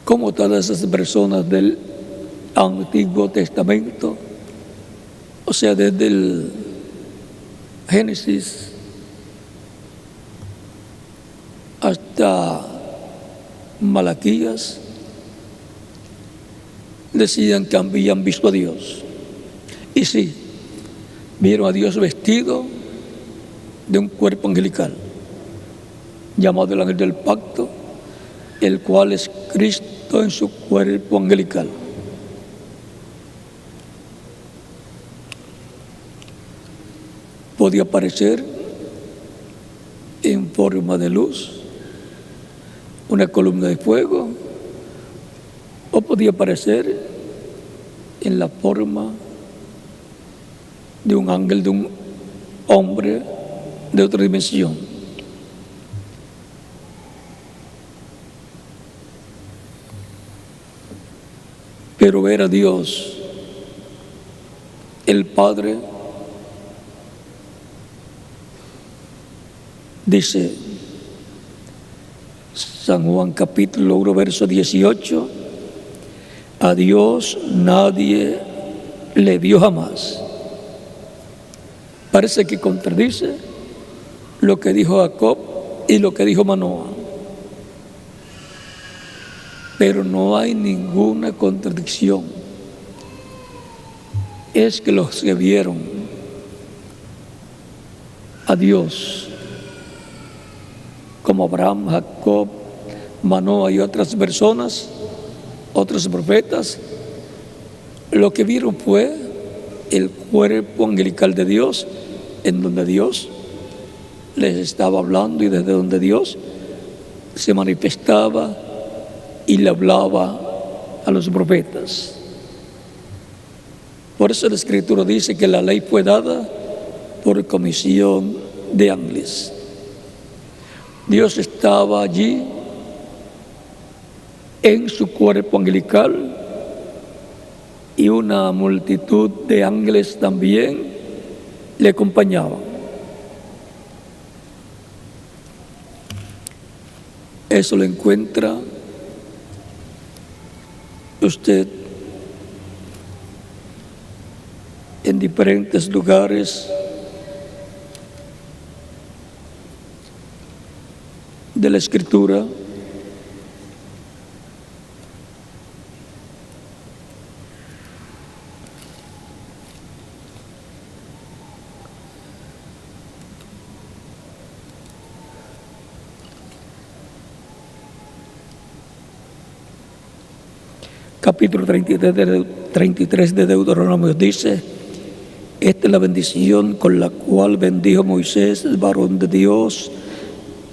Speaker 1: cómo todas esas personas del Antiguo Testamento, o sea, desde el Génesis hasta Malaquías, decían que habían visto a Dios. Y sí, vieron a Dios vestido de un cuerpo angelical, llamado el ángel del pacto, el cual es Cristo en su cuerpo angelical. Podía aparecer en forma de luz, una columna de fuego, o podía aparecer en la forma de un ángel, de un hombre de otra dimensión. Pero ver a Dios, el Padre, Dice San Juan capítulo 1, verso 18, a Dios nadie le vio jamás. Parece que contradice lo que dijo Jacob y lo que dijo Manoah. Pero no hay ninguna contradicción. Es que los que vieron a Dios, como Abraham, Jacob, Manoah y otras personas, otros profetas, lo que vieron fue el cuerpo angelical de Dios, en donde Dios les estaba hablando y desde donde Dios se manifestaba y le hablaba a los profetas. Por eso la Escritura dice que la ley fue dada por comisión de ángeles. Dios estaba allí en su cuerpo angelical y una multitud de ángeles también le acompañaban. Eso lo encuentra usted en diferentes lugares de la Escritura. Capítulo 33 de Deuteronomio dice: esta es la bendición con la cual bendijo Moisés, el varón de Dios,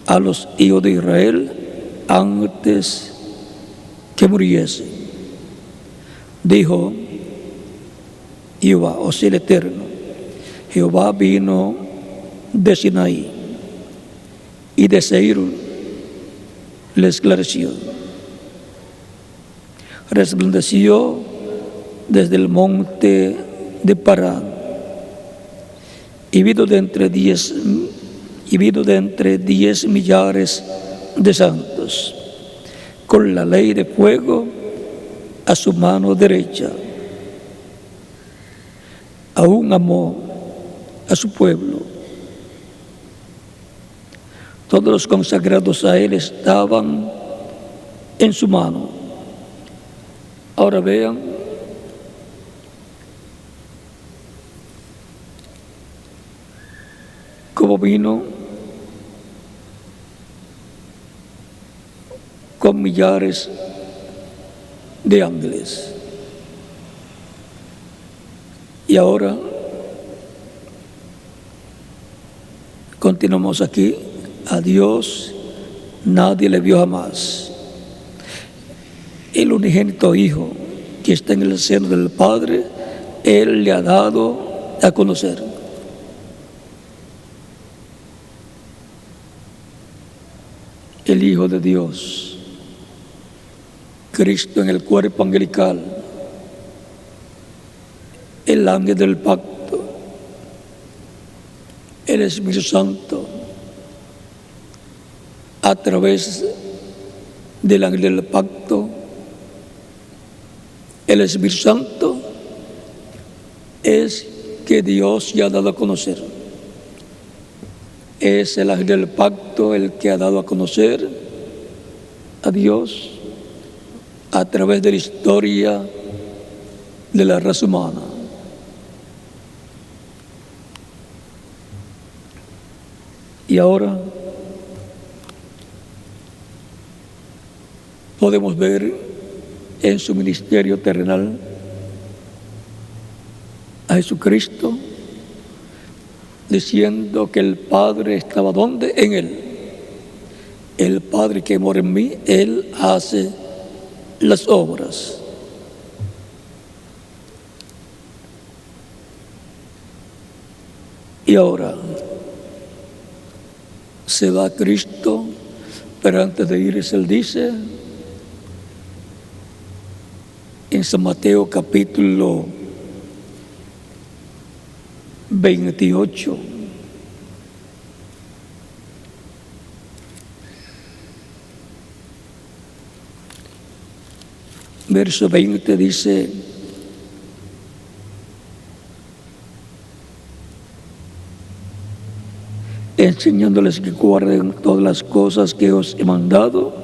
Speaker 1: a los hijos de Israel antes que muriese. Dijo Jehová, o sea, el Eterno: Jehová vino de Sinaí y de Seir le esclareció. Resplandeció desde el monte de Parán y vino de entre 10 millares de santos, con la ley de fuego a su mano derecha. Aún amó a su pueblo. Todos los consagrados a él estaban en su mano. Ahora vean cómo vino con millares de ángeles. Y ahora continuamos aquí. A Dios nadie le vio jamás. El unigénito Hijo que está en el seno del Padre, Él le ha dado a conocer. El Hijo de Dios, Cristo en el cuerpo angelical, el ángel del pacto, el Espíritu Santo, a través del ángel del pacto, el Espíritu Santo es que Dios ya ha dado a conocer. Es el ángel del pacto el que ha dado a conocer a Dios a través de la historia de la raza humana. Y ahora podemos ver en su ministerio terrenal a Jesucristo diciendo que el Padre estaba ¿dónde? En Él. El Padre que mora en mí, Él hace las obras. Y ahora se va Cristo, pero antes de irse Él dice en San Mateo capítulo 28, verso 20 dice: enseñándoles que guarden todas las cosas que os he mandado,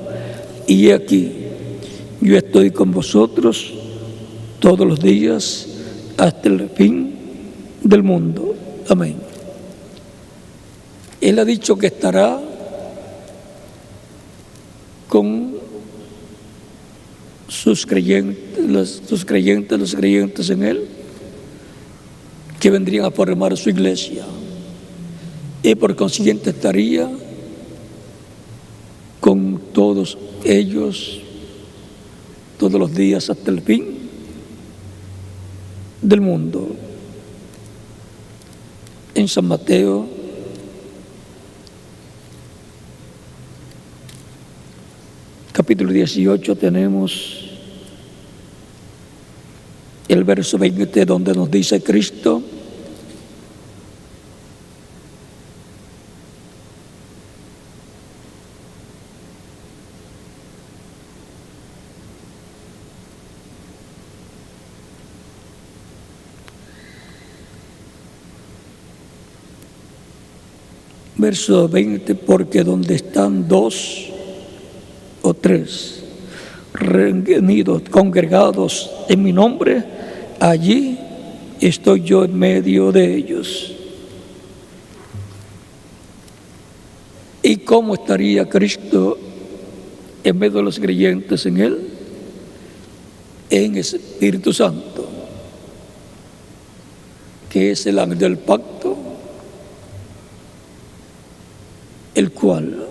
Speaker 1: y aquí, yo estoy con vosotros todos los días hasta el fin del mundo. Amén. Él ha dicho que estará con sus creyentes, los creyentes en Él, que vendrían a formar su iglesia. Y por consiguiente estaría con todos ellos todos los días hasta el fin del mundo. En San Mateo capítulo 18 tenemos el verso 20, donde nos dice Cristo: verso 20, porque donde están 2 o 3 reunidos, congregados en mi nombre, allí estoy yo en medio de ellos. ¿Y cómo estaría Cristo en medio de los creyentes en Él? En Espíritu Santo, que es el ángel del pacto, el cual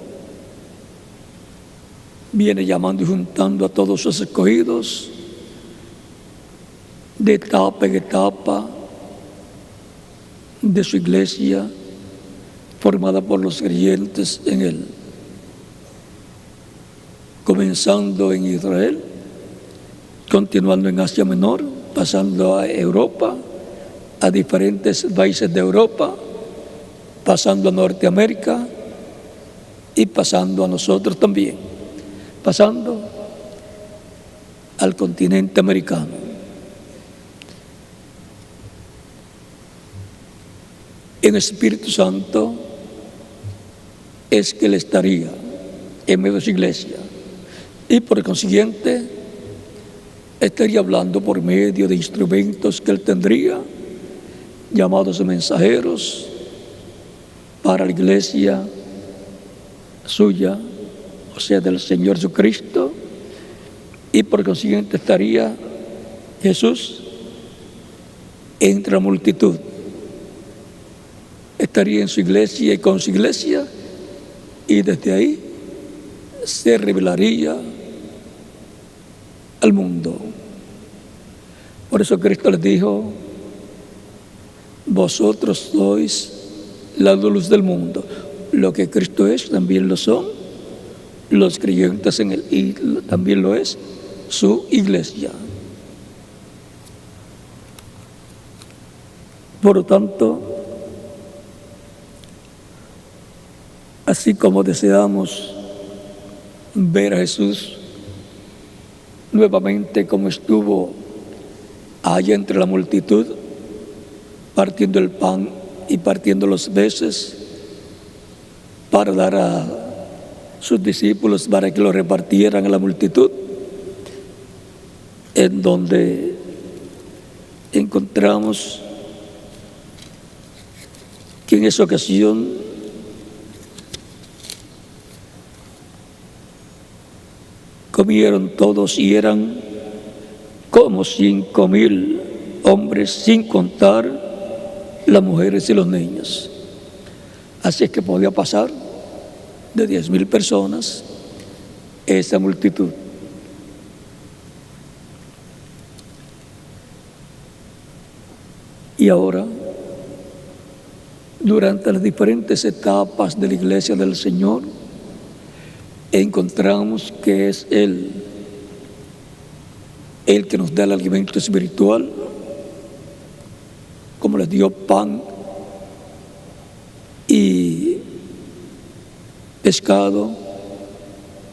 Speaker 1: viene llamando y juntando a todos sus escogidos de etapa en etapa de su iglesia, formada por los creyentes en Él, comenzando en Israel, continuando en Asia Menor, pasando a Europa, a diferentes países de Europa, pasando a Norteamérica y pasando a nosotros también, pasando al continente americano. En el Espíritu Santo es que Él estaría en medio de su iglesia, y por consiguiente estaría hablando por medio de instrumentos que Él tendría, llamados mensajeros para la iglesia suya, o sea, del Señor Jesucristo, y por consiguiente estaría Jesús entre la multitud. Estaría en su iglesia y con su iglesia, y desde ahí se revelaría al mundo. Por eso Cristo les dijo: vosotros sois la luz del mundo. Lo que Cristo es, también lo son los creyentes en Él, y también lo es su iglesia. Por lo tanto, así como deseamos ver a Jesús nuevamente como estuvo allá entre la multitud, partiendo el pan y partiendo los peces, para dar a sus discípulos para que lo repartieran a la multitud, en donde encontramos que en esa ocasión comieron todos y eran como 5,000 hombres, sin contar las mujeres y los niños. Así es que podía pasar de 10,000 personas esa multitud. Y ahora, durante las diferentes etapas de la iglesia del Señor, encontramos que es Él el que nos da el alimento espiritual, como les dio pan y pescado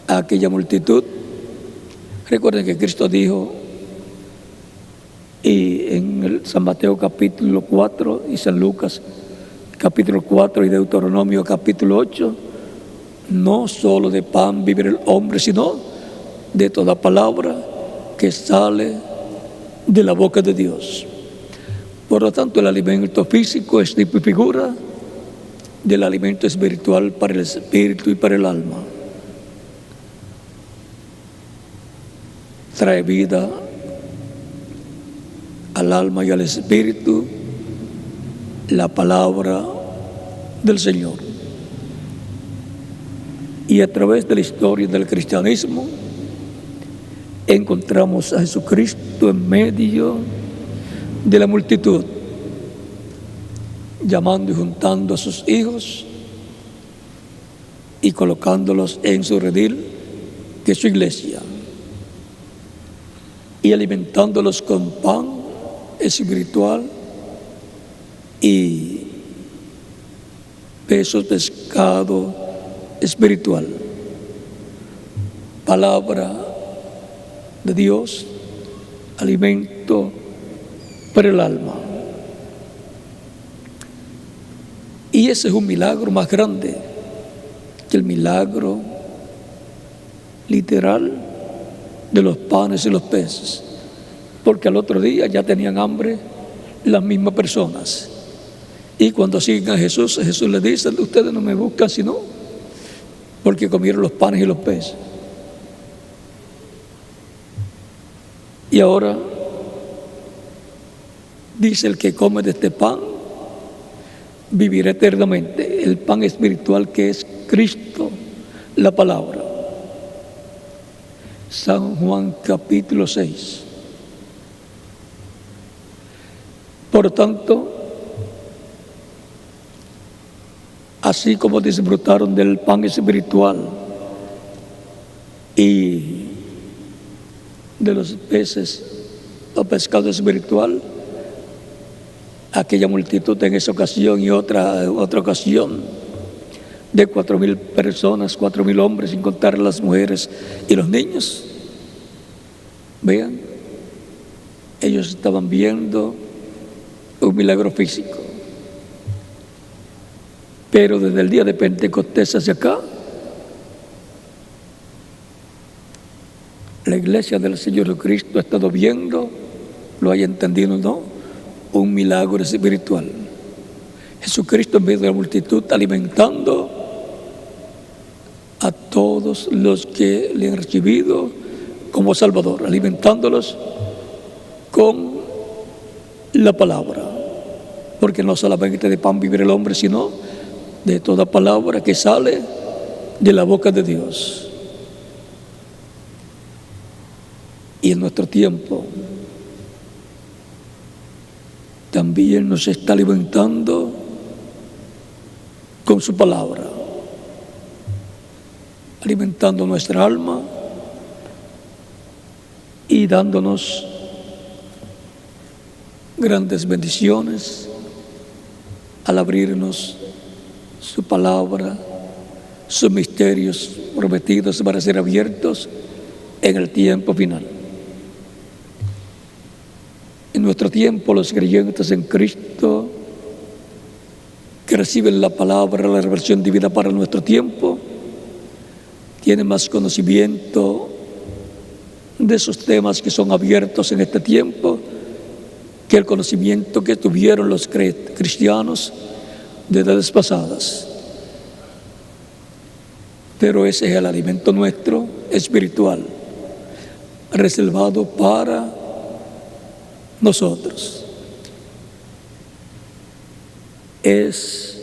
Speaker 1: a aquella multitud. Recuerden que Cristo dijo, y en el San Mateo capítulo 4 y San Lucas capítulo 4 y Deuteronomio capítulo 8, no solo de pan vive el hombre, sino de toda palabra que sale de la boca de Dios. Por lo tanto, el alimento físico es tipo y figura del alimento espiritual para el espíritu y para el alma. Trae vida al alma y al espíritu la palabra del Señor. Y a través de la historia del cristianismo encontramos a Jesucristo en medio de la multitud, llamando y juntando a sus hijos y colocándolos en su redil, que es su iglesia, y alimentándolos con pan espiritual y pesos de pescado espiritual. Palabra de Dios, alimento para el alma. Y ese es un milagro más grande que el milagro literal de los panes y los peces, porque al otro día ya tenían hambre las mismas personas. Y cuando siguen a Jesús, Jesús les dice: ustedes no me buscan sino porque comieron los panes y los peces. Y ahora dice: el que come de este pan vivirá eternamente. El pan espiritual que es Cristo, la palabra. San Juan capítulo 6. Por tanto, así como disfrutaron del pan espiritual y de los peces o pescado espiritual, aquella multitud en esa ocasión y otra ocasión de 4,000 personas, 4,000 hombres, sin contar las mujeres y los niños. Vean, ellos estaban viendo un milagro físico. Pero desde el día de Pentecostés hacia acá, la iglesia del Señor Jesucristo ha estado viendo, lo haya entendido o no, un milagro espiritual. Jesucristo en medio de la multitud alimentando a todos los que le han recibido como Salvador, alimentándolos con la palabra, porque no solamente de pan vive el hombre, sino de toda palabra que sale de la boca de Dios. Y en nuestro tiempo también nos está alimentando con su palabra, alimentando nuestra alma y dándonos grandes bendiciones al abrirnos su palabra, sus misterios prometidos para ser abiertos en el tiempo final. En nuestro tiempo, los creyentes en Cristo que reciben la palabra, la revelación divina para nuestro tiempo, tienen más conocimiento de esos temas que son abiertos en este tiempo que el conocimiento que tuvieron los cristianos de edades pasadas. Pero ese es el alimento nuestro espiritual, reservado para nosotros. Es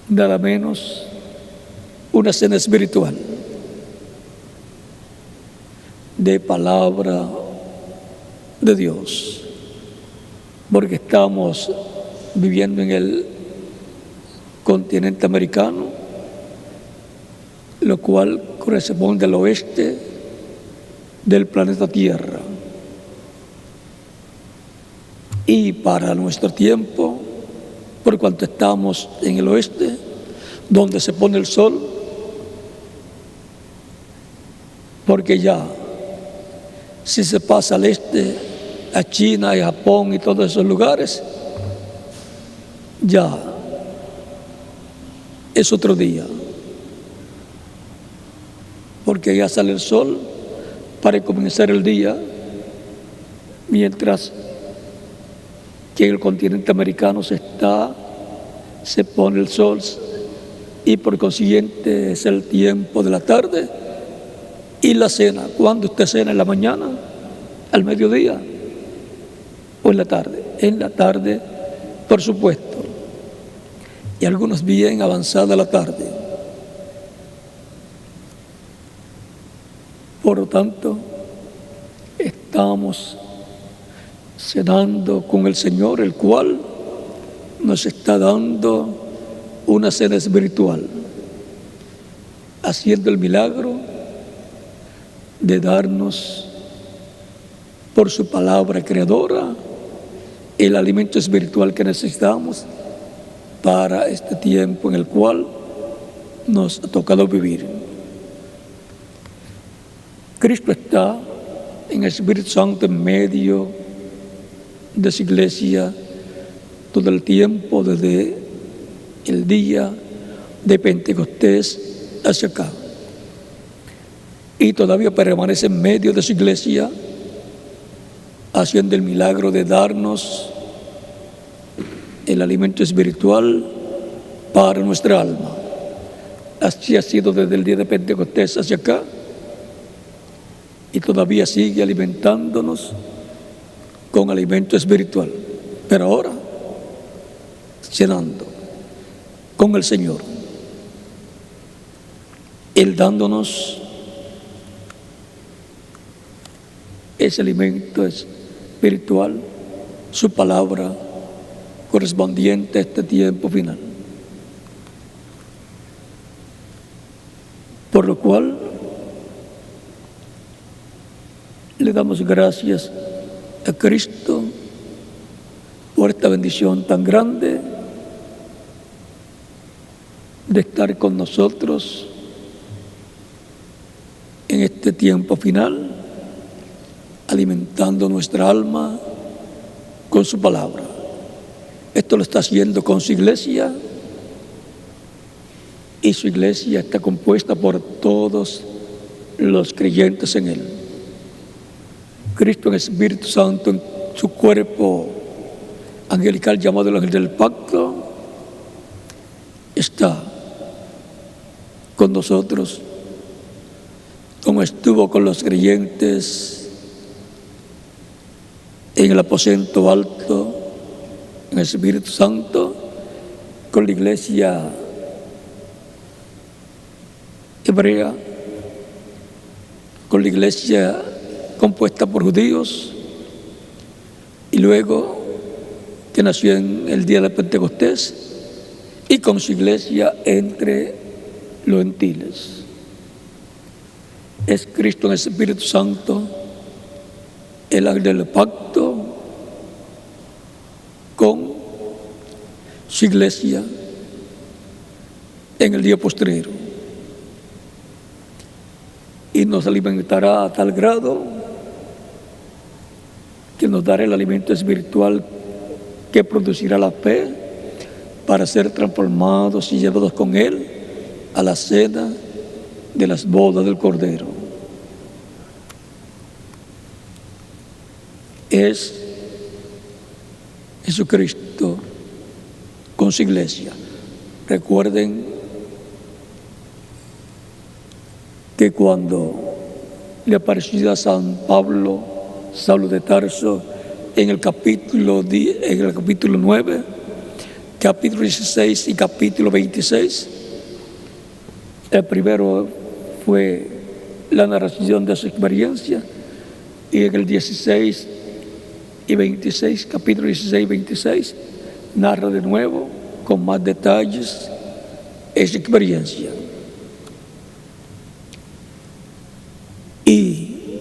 Speaker 1: nada menos una cena espiritual de palabra de Dios, porque estamos viviendo en el continente americano, lo cual corresponde al oeste del planeta Tierra. Y para nuestro tiempo, por cuanto estamos en el oeste, donde se pone el sol, porque ya Si se pasa al este, a China, a Japón y todos esos lugares, ya es otro día. Porque ya sale el sol para comenzar el día, mientras que en el continente americano se pone el sol y por consiguiente es el tiempo de la tarde y la cena. ¿Cuándo usted cena? ¿En la mañana? ¿Al mediodía? ¿O en la tarde? En la tarde, por supuesto. Y algunos bien avanzada la tarde. Por lo tanto, estamos cenando con el Señor, el cual nos está dando una cena espiritual, haciendo el milagro de darnos por su palabra creadora el alimento espiritual que necesitamos para este tiempo en el cual nos ha tocado vivir. Cristo está en el Espíritu Santo en medio de su iglesia todo el tiempo, desde el día de Pentecostés hacia acá. Y todavía permanece en medio de su iglesia, haciendo el milagro de darnos el alimento espiritual para nuestra alma. Así ha sido desde el día de Pentecostés hacia acá, y todavía sigue alimentándonos con alimento espiritual. Pero ahora, cenando con el Señor, Él dándonos ese alimento espiritual, su palabra correspondiente a este tiempo final. Por lo cual, le damos gracias a Cristo por esta bendición tan grande de estar con nosotros en este tiempo final, alimentando nuestra alma con su palabra. Esto lo está haciendo con su iglesia, y su iglesia está compuesta por todos los creyentes en Él. Cristo en el Espíritu Santo, en su cuerpo angelical llamado el ángel del pacto, está con nosotros, como estuvo con los creyentes en el aposento alto, en el Espíritu Santo, con la iglesia hebrea, con la iglesia compuesta por judíos, y luego que nació en el día de Pentecostés, y con su iglesia entre los gentiles. Es Cristo en el Espíritu Santo, el ángel del pacto, con su iglesia en el día postrero. Y nos alimentará a tal grado que nos dará el alimento espiritual que producirá la fe para ser transformados y llevados con Él a la cena de las bodas del Cordero. Es Jesucristo con su iglesia. Recuerden que cuando le apareció a San Pablo, Saulo de Tarso, en el capítulo 9, capítulo 16 y capítulo 26, el primero fue la narración de su experiencia, y en el 16 y 26, capítulo 16 y 26, narra de nuevo con más detalles esa experiencia. Y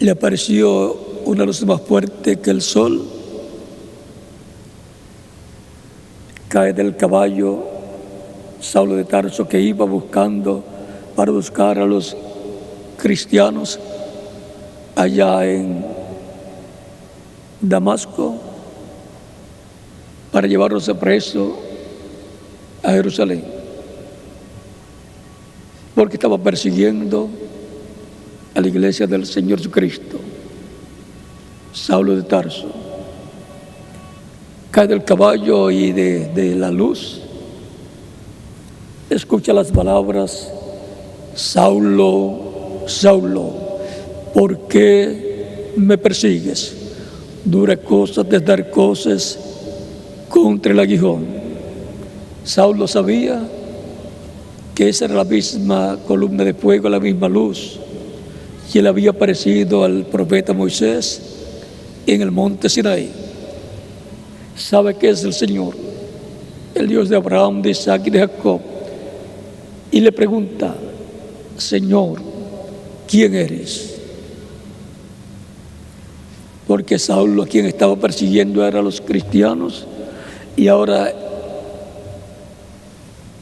Speaker 1: le apareció una luz más fuerte que el sol, cae del caballo Saulo de Tarso, que iba para buscar a los cristianos allá en Damasco para llevarlos preso a Jerusalén, porque estaba persiguiendo a la iglesia del Señor Jesucristo. Saulo de Tarso cae del caballo y de la luz, escucha las palabras: Saulo, Saulo, ¿por qué me persigues? Dura cosas de dar cosas contra el aguijón. Saulo sabía que esa era la misma columna de fuego, la misma luz, y él había aparecido al profeta Moisés en el monte Sinaí. Sabe que es el Señor, el Dios de Abraham, de Isaac y de Jacob, y le pregunta: Señor, ¿quién eres? Porque Saulo, a quien estaba persiguiendo, era a los cristianos, y ahora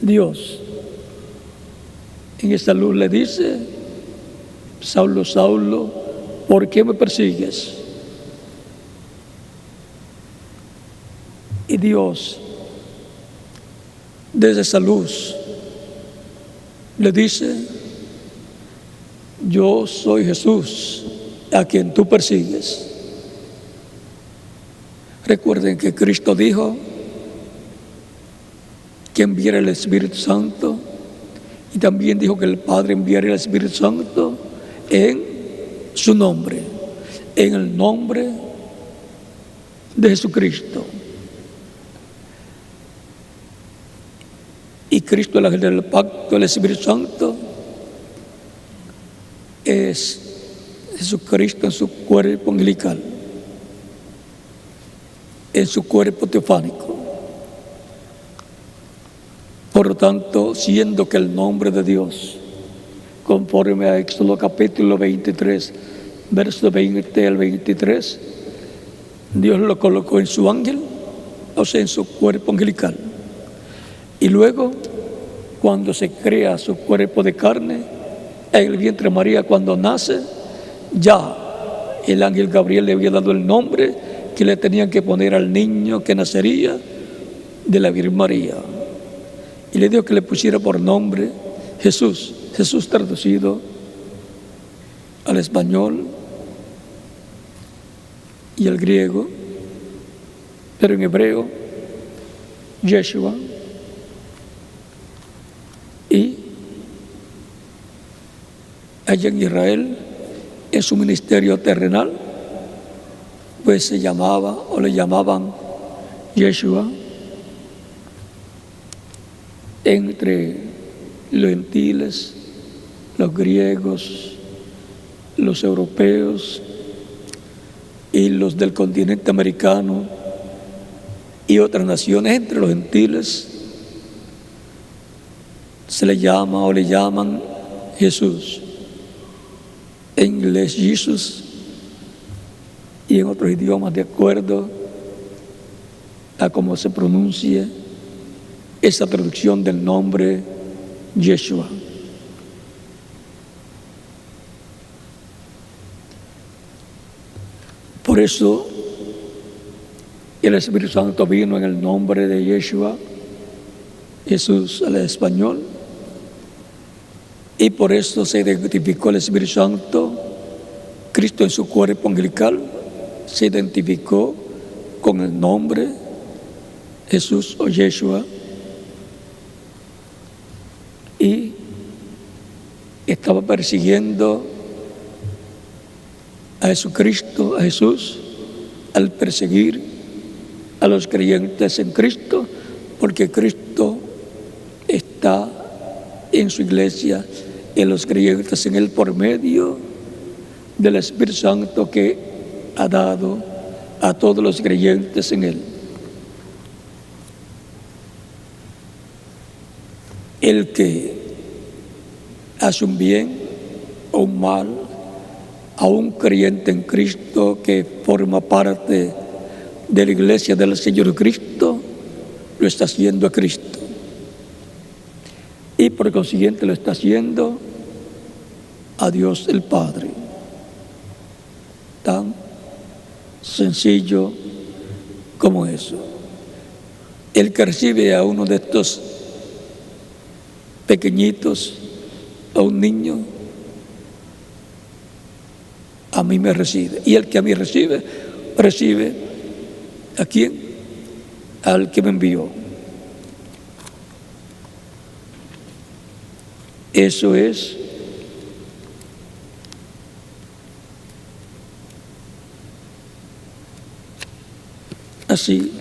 Speaker 1: Dios en esta luz le dice: Saulo, Saulo, ¿por qué me persigues? Y Dios, desde esa luz, le dice: yo soy Jesús, a quien tú persigues. Recuerden que Cristo dijo que enviara el Espíritu Santo, y también dijo que el Padre enviaría el Espíritu Santo en su nombre, en el nombre de Jesucristo. Y Cristo, el ángel del pacto, el Espíritu Santo, es Jesucristo en su cuerpo angelical, en su cuerpo teofánico. Por lo tanto, siendo que el nombre de Dios, conforme a Éxodo capítulo 23, verso 20 al 23, Dios lo colocó en su ángel, o sea, en su cuerpo angelical. Y luego, cuando se crea su cuerpo de carne, en el vientre de María, cuando nace, ya el ángel Gabriel le había dado el nombre que le tenían que poner al niño que nacería de la Virgen María. Y le dijo que le pusiera por nombre Jesús. Jesús traducido al español y al griego, pero en hebreo, Yeshua. Y allá en Israel, en su ministerio terrenal, pues se llamaba o le llamaban Yeshua. Entre los gentiles, los griegos, los europeos y los del continente americano y otras naciones, entre los gentiles, se le llama o le llaman Jesús. En inglés, Jesus, y en otros idiomas de acuerdo a cómo se pronuncie esa traducción del nombre Yeshua. Por eso el Espíritu Santo vino en el nombre de Yeshua, Jesús al español, y por eso se identificó el Espíritu Santo, Cristo en su cuerpo angelical, se identificó con el nombre Jesús o Yeshua, y estaba persiguiendo a Jesucristo, a Jesús, al perseguir a los creyentes en Cristo, porque Cristo está en su iglesia, en los creyentes en Él, por medio del Espíritu Santo que ha dado a todos los creyentes en Él. El que hace un bien o un mal a un creyente en Cristo que forma parte de la iglesia del Señor Cristo, lo está haciendo a Cristo. Y por consiguiente lo está haciendo a Dios el Padre. sencillo como eso. El que recibe a uno de estos pequeñitos, a un niño, a mí me recibe. Y el que a mí recibe, recibe ¿a quién? Al que me envió. Eso es así.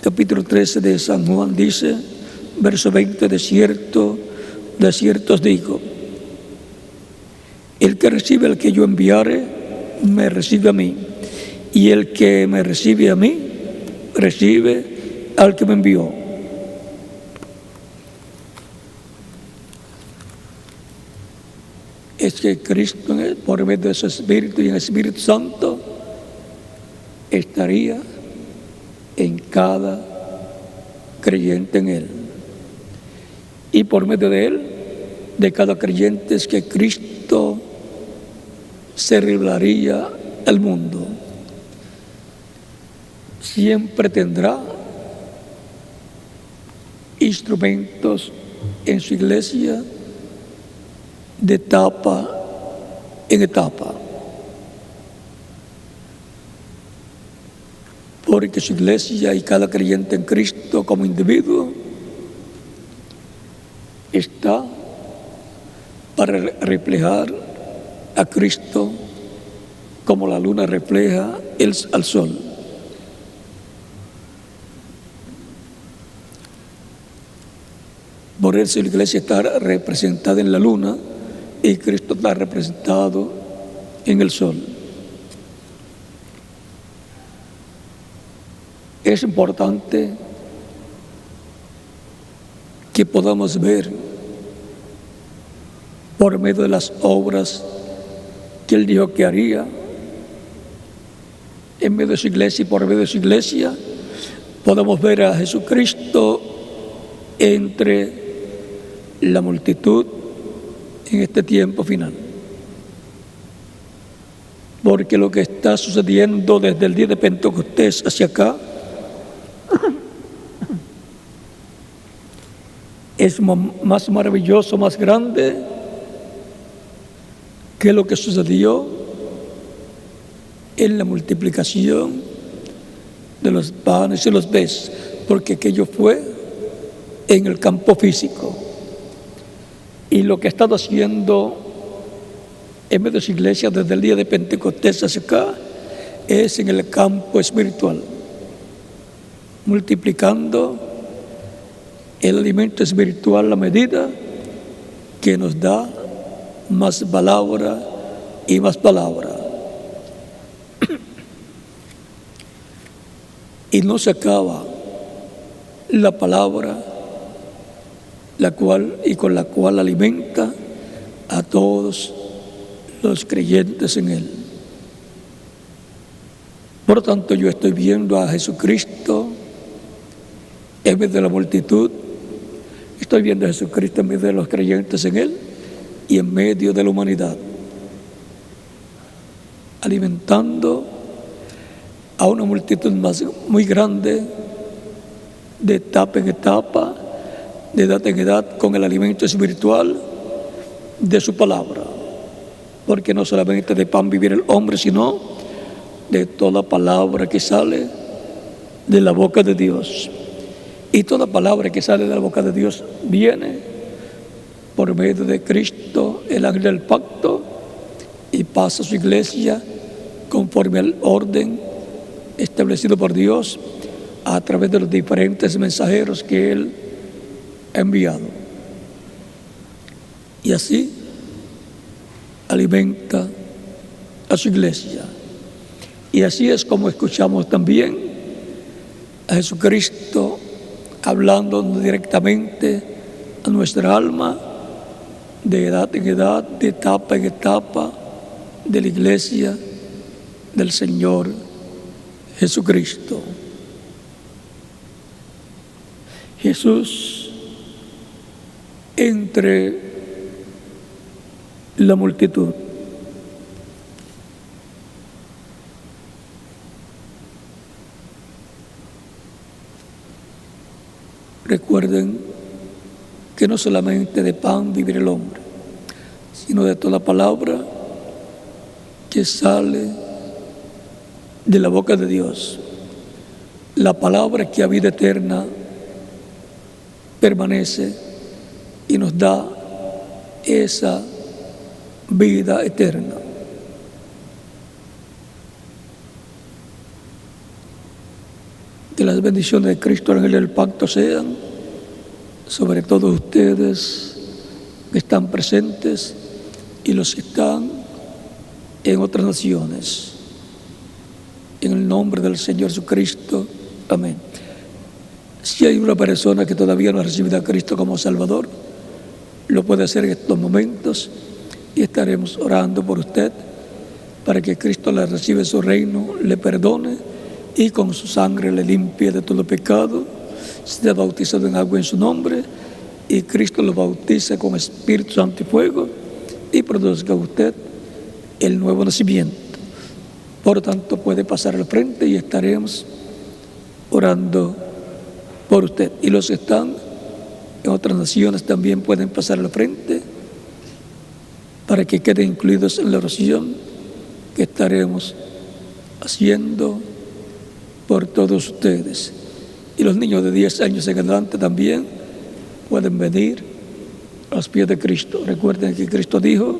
Speaker 1: Capítulo 13 de San Juan dice, verso 20, de cierto os digo, el que recibe al que yo enviare, me recibe a mí, y el que me recibe a mí, recibe al que me envió. Es que Cristo, por medio de su Espíritu y en el Espíritu Santo, estaría en cada creyente en Él. Y por medio de Él, de cada creyente, es que Cristo se revelaría al mundo. Siempre tendrá instrumentos en su iglesia de etapa en etapa. Porque su iglesia y cada creyente en Cristo como individuo está para reflejar a Cristo como la luna refleja al sol. Por eso la iglesia está representada en la luna y Cristo está representado en el sol. Es importante que podamos ver por medio de las obras que Él dijo que haría en medio de su iglesia y por medio de su iglesia podamos ver a Jesucristo entre la multitud en este tiempo final. Porque lo que está sucediendo desde el día de Pentecostés hacia acá es más maravilloso, más grande que lo que sucedió en la multiplicación de los panes y los peces, porque aquello fue en el campo físico. Y lo que ha estado haciendo en medio de su iglesia desde el día de Pentecostés hacia acá es en el campo espiritual, multiplicando el alimento espiritual a medida que nos da más palabra y más palabra. Y no se acaba la palabra con la cual alimenta a todos los creyentes en Él. Por lo tanto, yo estoy viendo a Jesucristo en medio de la multitud, estoy viendo a Jesucristo en medio de los creyentes en Él y en medio de la humanidad, alimentando a una multitud muy grande, de etapa en etapa, de edad en edad, con el alimento espiritual de su palabra. Porque no solamente de pan vivir el hombre, sino de toda palabra que sale de la boca de Dios. Y toda palabra que sale de la boca de Dios viene por medio de Cristo, el ángel del pacto, y pasa a su iglesia conforme al orden establecido por Dios a través de los diferentes mensajeros que Él ha enviado. Y así alimenta a su iglesia. Y así es como escuchamos también a Jesucristo hablando directamente a nuestra alma, de edad en edad, de etapa en etapa, de la iglesia del Señor Jesucristo. Jesús entre la multitud. Recuerden que no solamente de pan vivirá el hombre, sino de toda palabra que sale de la boca de Dios. La palabra que a vida eterna permanece y nos da esa vida eterna. Que las bendiciones de Cristo, el ángel del pacto, sean sobre todos ustedes que están presentes y los que están en otras naciones. En el nombre del Señor Jesucristo. Amén. Si hay una persona que todavía no ha recibido a Cristo como Salvador, lo puede hacer en estos momentos y estaremos orando por usted para que Cristo le reciba en su reino, le perdone y con su sangre le limpie de todo pecado. Sea bautizado en agua en su nombre y Cristo lo bautice con Espíritu Santo y fuego y produzca usted el nuevo nacimiento. Por tanto, puede pasar al frente y estaremos orando por usted. Y los que están en otras naciones también pueden pasar al frente para que queden incluidos en la oración que estaremos haciendo por todos ustedes. Y los niños de 10 años en adelante también pueden venir a los pies de Cristo. Recuerden que Cristo dijo: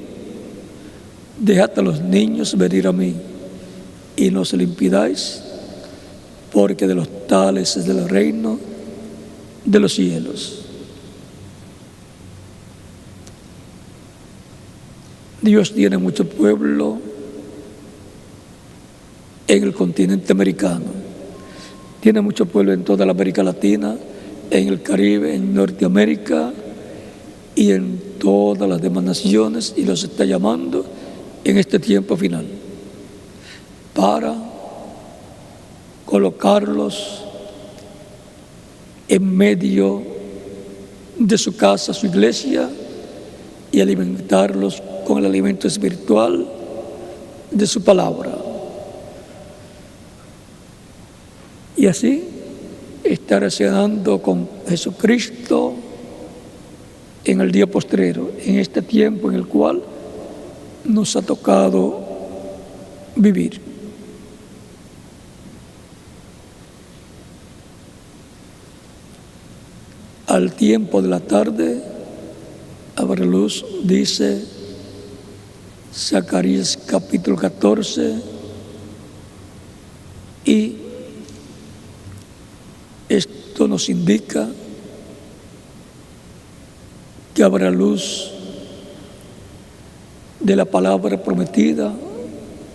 Speaker 1: dejad a los niños venir a mí y no se lo impidáis, porque de los tales es el reino de los cielos. Dios tiene mucho pueblo en el continente americano. Tiene mucho pueblo en toda la América Latina, en el Caribe, en Norteamérica y en todas las demás naciones, y los está llamando en este tiempo final para colocarlos en medio de su casa, su iglesia, y alimentarlos con el alimento espiritual de su palabra. Y así estar relacionando con Jesucristo en el día postrero, en este tiempo en el cual nos ha tocado vivir. Al tiempo de la tarde habrá luz, dice Zacarías capítulo 14, y esto nos indica que habrá luz de la palabra prometida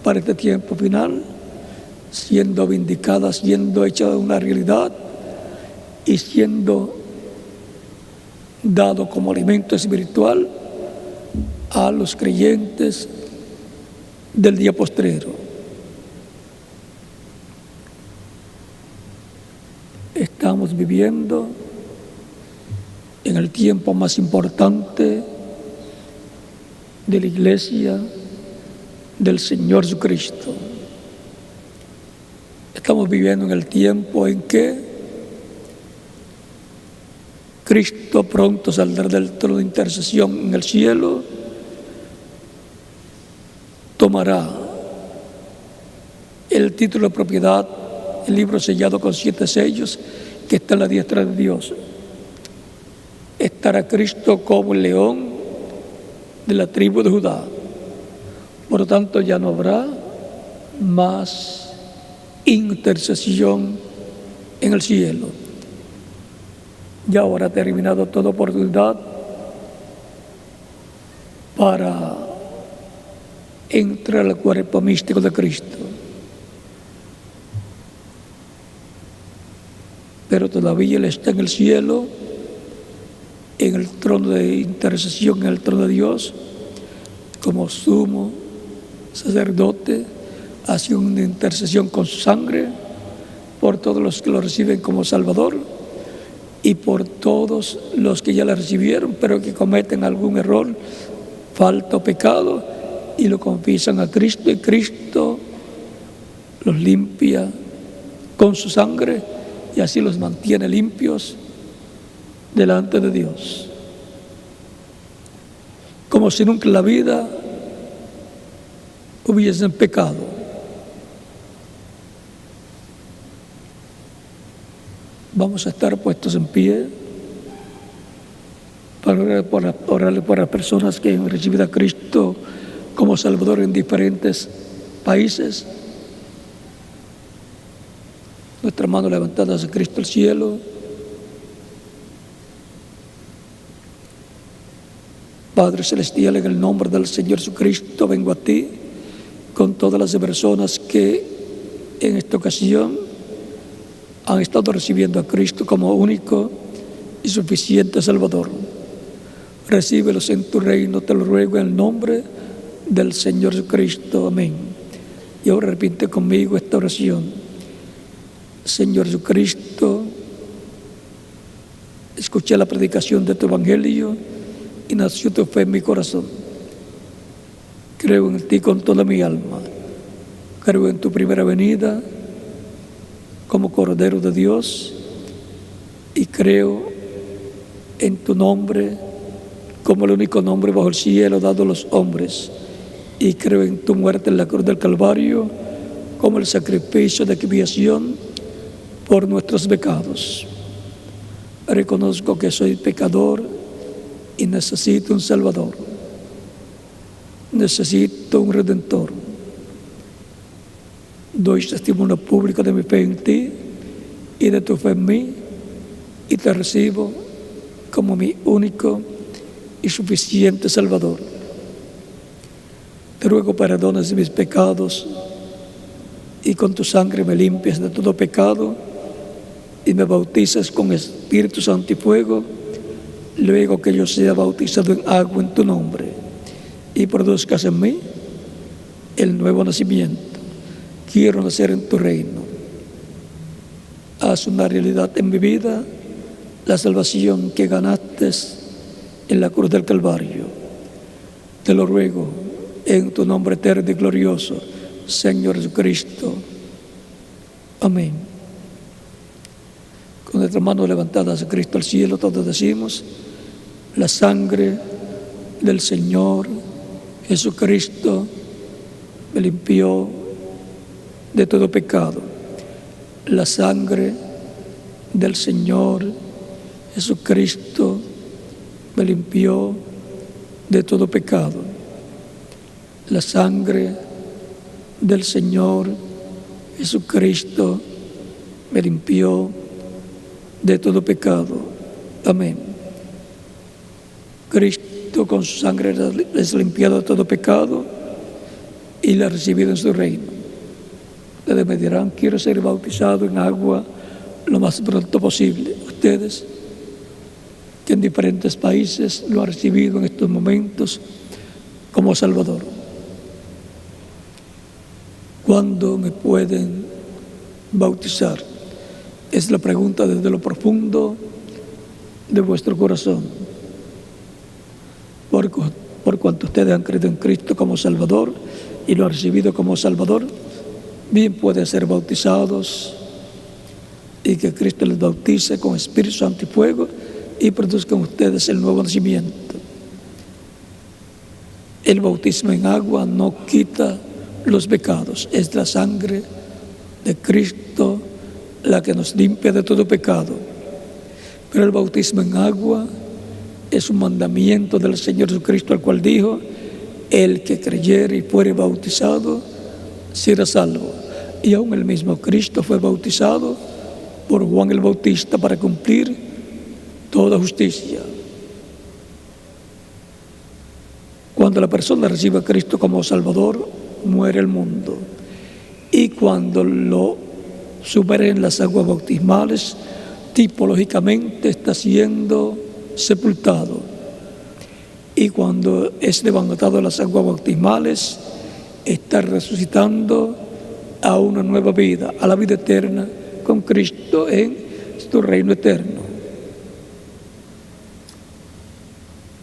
Speaker 1: para este tiempo final, siendo vindicada, siendo hecha una realidad y siendo dado como alimento espiritual a los creyentes del día postrero. Estamos viviendo en el tiempo más importante de la Iglesia del Señor Jesucristo. Estamos viviendo en el tiempo en que Cristo pronto saldrá del trono de intercesión en el cielo, tomará el título de propiedad, el libro sellado con 7 sellos que está a la diestra de Dios. Estará Cristo como el león de la tribu de Judá. Por lo tanto, ya no habrá más intercesión en el cielo. Ya habrá terminado toda oportunidad para entrar al cuerpo místico de Cristo. Pero todavía Él está en el cielo, en el trono de intercesión, en el trono de Dios, como sumo sacerdote, hace una intercesión con su sangre por todos los que lo reciben como Salvador y por todos los que ya la recibieron, pero que cometen algún error, falta o pecado, y lo confiesan a Cristo, y Cristo los limpia con su sangre y así los mantiene limpios delante de Dios, como si nunca en la vida hubiesen pecado. Vamos a estar puestos en pie para orarle por las personas que han recibido a Cristo como Salvador en diferentes países. Nuestra mano levantada hacia Cristo al cielo. Padre Celestial, en el nombre del Señor Jesucristo, vengo a ti con todas las personas que en esta ocasión han estado recibiendo a Cristo como único y suficiente Salvador. Recíbelos en tu reino, te lo ruego en el nombre del Señor Jesucristo. Amén. Y ahora repite conmigo esta oración. Señor Jesucristo, escuché la predicación de tu Evangelio y nació tu fe en mi corazón. Creo en ti con toda mi alma. Creo en tu primera venida como Cordero de Dios y creo en tu nombre como el único nombre bajo el cielo dado a los hombres, y creo en tu muerte en la cruz del Calvario como el sacrificio de expiación por nuestros pecados. Reconozco que soy pecador y necesito un Salvador. Necesito un Redentor. Doy testimonio público de mi fe en ti y de tu fe en mí, y te recibo como mi único y suficiente Salvador. Te ruego perdones mis pecados y con tu sangre me limpias de todo pecado y me bautizas con Espíritu Santo y fuego, luego que yo sea bautizado en agua en tu nombre y produzcas en mí el nuevo nacimiento. Quiero nacer en tu reino. Haz una realidad en mi vida la salvación que ganaste en la cruz del Calvario. Te lo ruego en tu nombre eterno y glorioso, Señor Jesucristo. Amén. Con nuestras manos levantadas a Cristo al cielo, todos decimos: la sangre del Señor Jesucristo me limpió de todo pecado. La sangre del Señor Jesucristo me limpió de todo pecado. La sangre del Señor Jesucristo me limpió de todo pecado. Amén. Cristo con su sangre les ha limpiado de todo pecado y la ha recibido en su reino. Ustedes me dirán: quiero ser bautizado en agua lo más pronto posible. Ustedes que en diferentes países lo han recibido en estos momentos como Salvador. ¿Cuándo me pueden bautizar? Es la pregunta desde lo profundo de vuestro corazón. Por cuanto ustedes han creído en Cristo como Salvador y lo han recibido como Salvador, bien pueden ser bautizados y que Cristo les bautice con Espíritu Santo y fuego y produzcan ustedes el nuevo nacimiento. El bautismo en agua no quita los pecados, es la sangre de Cristo la que nos limpia de todo pecado. Pero el bautismo en agua es un mandamiento del Señor Jesucristo, al cual dijo: el que creyere y fuere bautizado será salvo. Y aún el mismo Cristo fue bautizado por Juan el Bautista para cumplir toda justicia. Cuando la persona recibe a Cristo como Salvador, muere el mundo. Y cuando lo sumerge en las aguas bautismales, tipológicamente está siendo sepultado. Y cuando es levantado de las aguas bautismales, está resucitando a una nueva vida, a la vida eterna con Cristo en su reino eterno.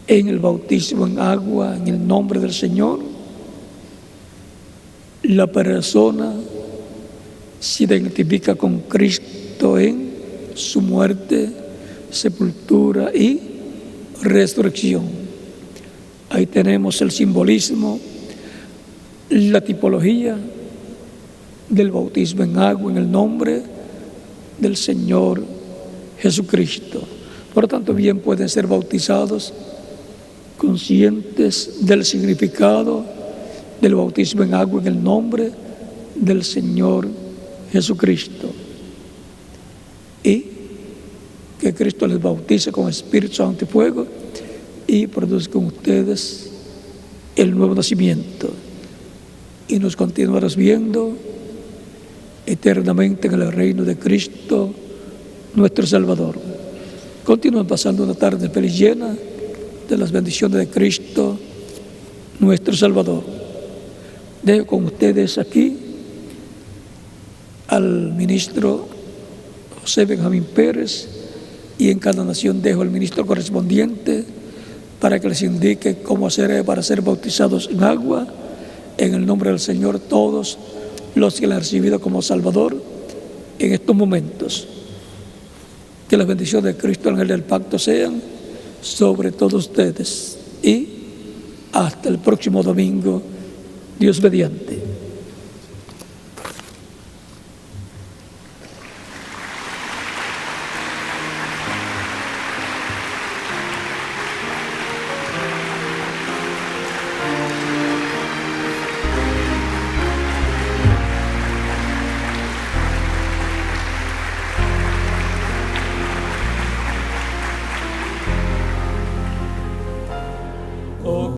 Speaker 1: En el bautismo en agua, en el nombre del Señor, la persona se identifica con Cristo en su muerte, sepultura y resurrección. Ahí tenemos el simbolismo, la tipología del bautismo en agua en el nombre del Señor Jesucristo. Por lo tanto, bien pueden ser bautizados conscientes del significado del bautismo en agua en el nombre del Señor Jesucristo. Y que Cristo les bautice con Espíritu Santo y fuego y produzca en ustedes el nuevo nacimiento. Y nos continuarás viendo eternamente en el reino de Cristo, nuestro Salvador. Continúen pasando una tarde feliz llena de las bendiciones de Cristo, nuestro Salvador. Dejo con ustedes aquí al ministro José Benjamín Pérez, y en cada nación dejo al ministro correspondiente para que les indique cómo hacer para ser bautizados en agua en el nombre del Señor todos los que le han recibido como Salvador en estos momentos. Que las bendiciones de Cristo, ángel del pacto, sean sobre todos ustedes y hasta el próximo domingo, Dios mediante.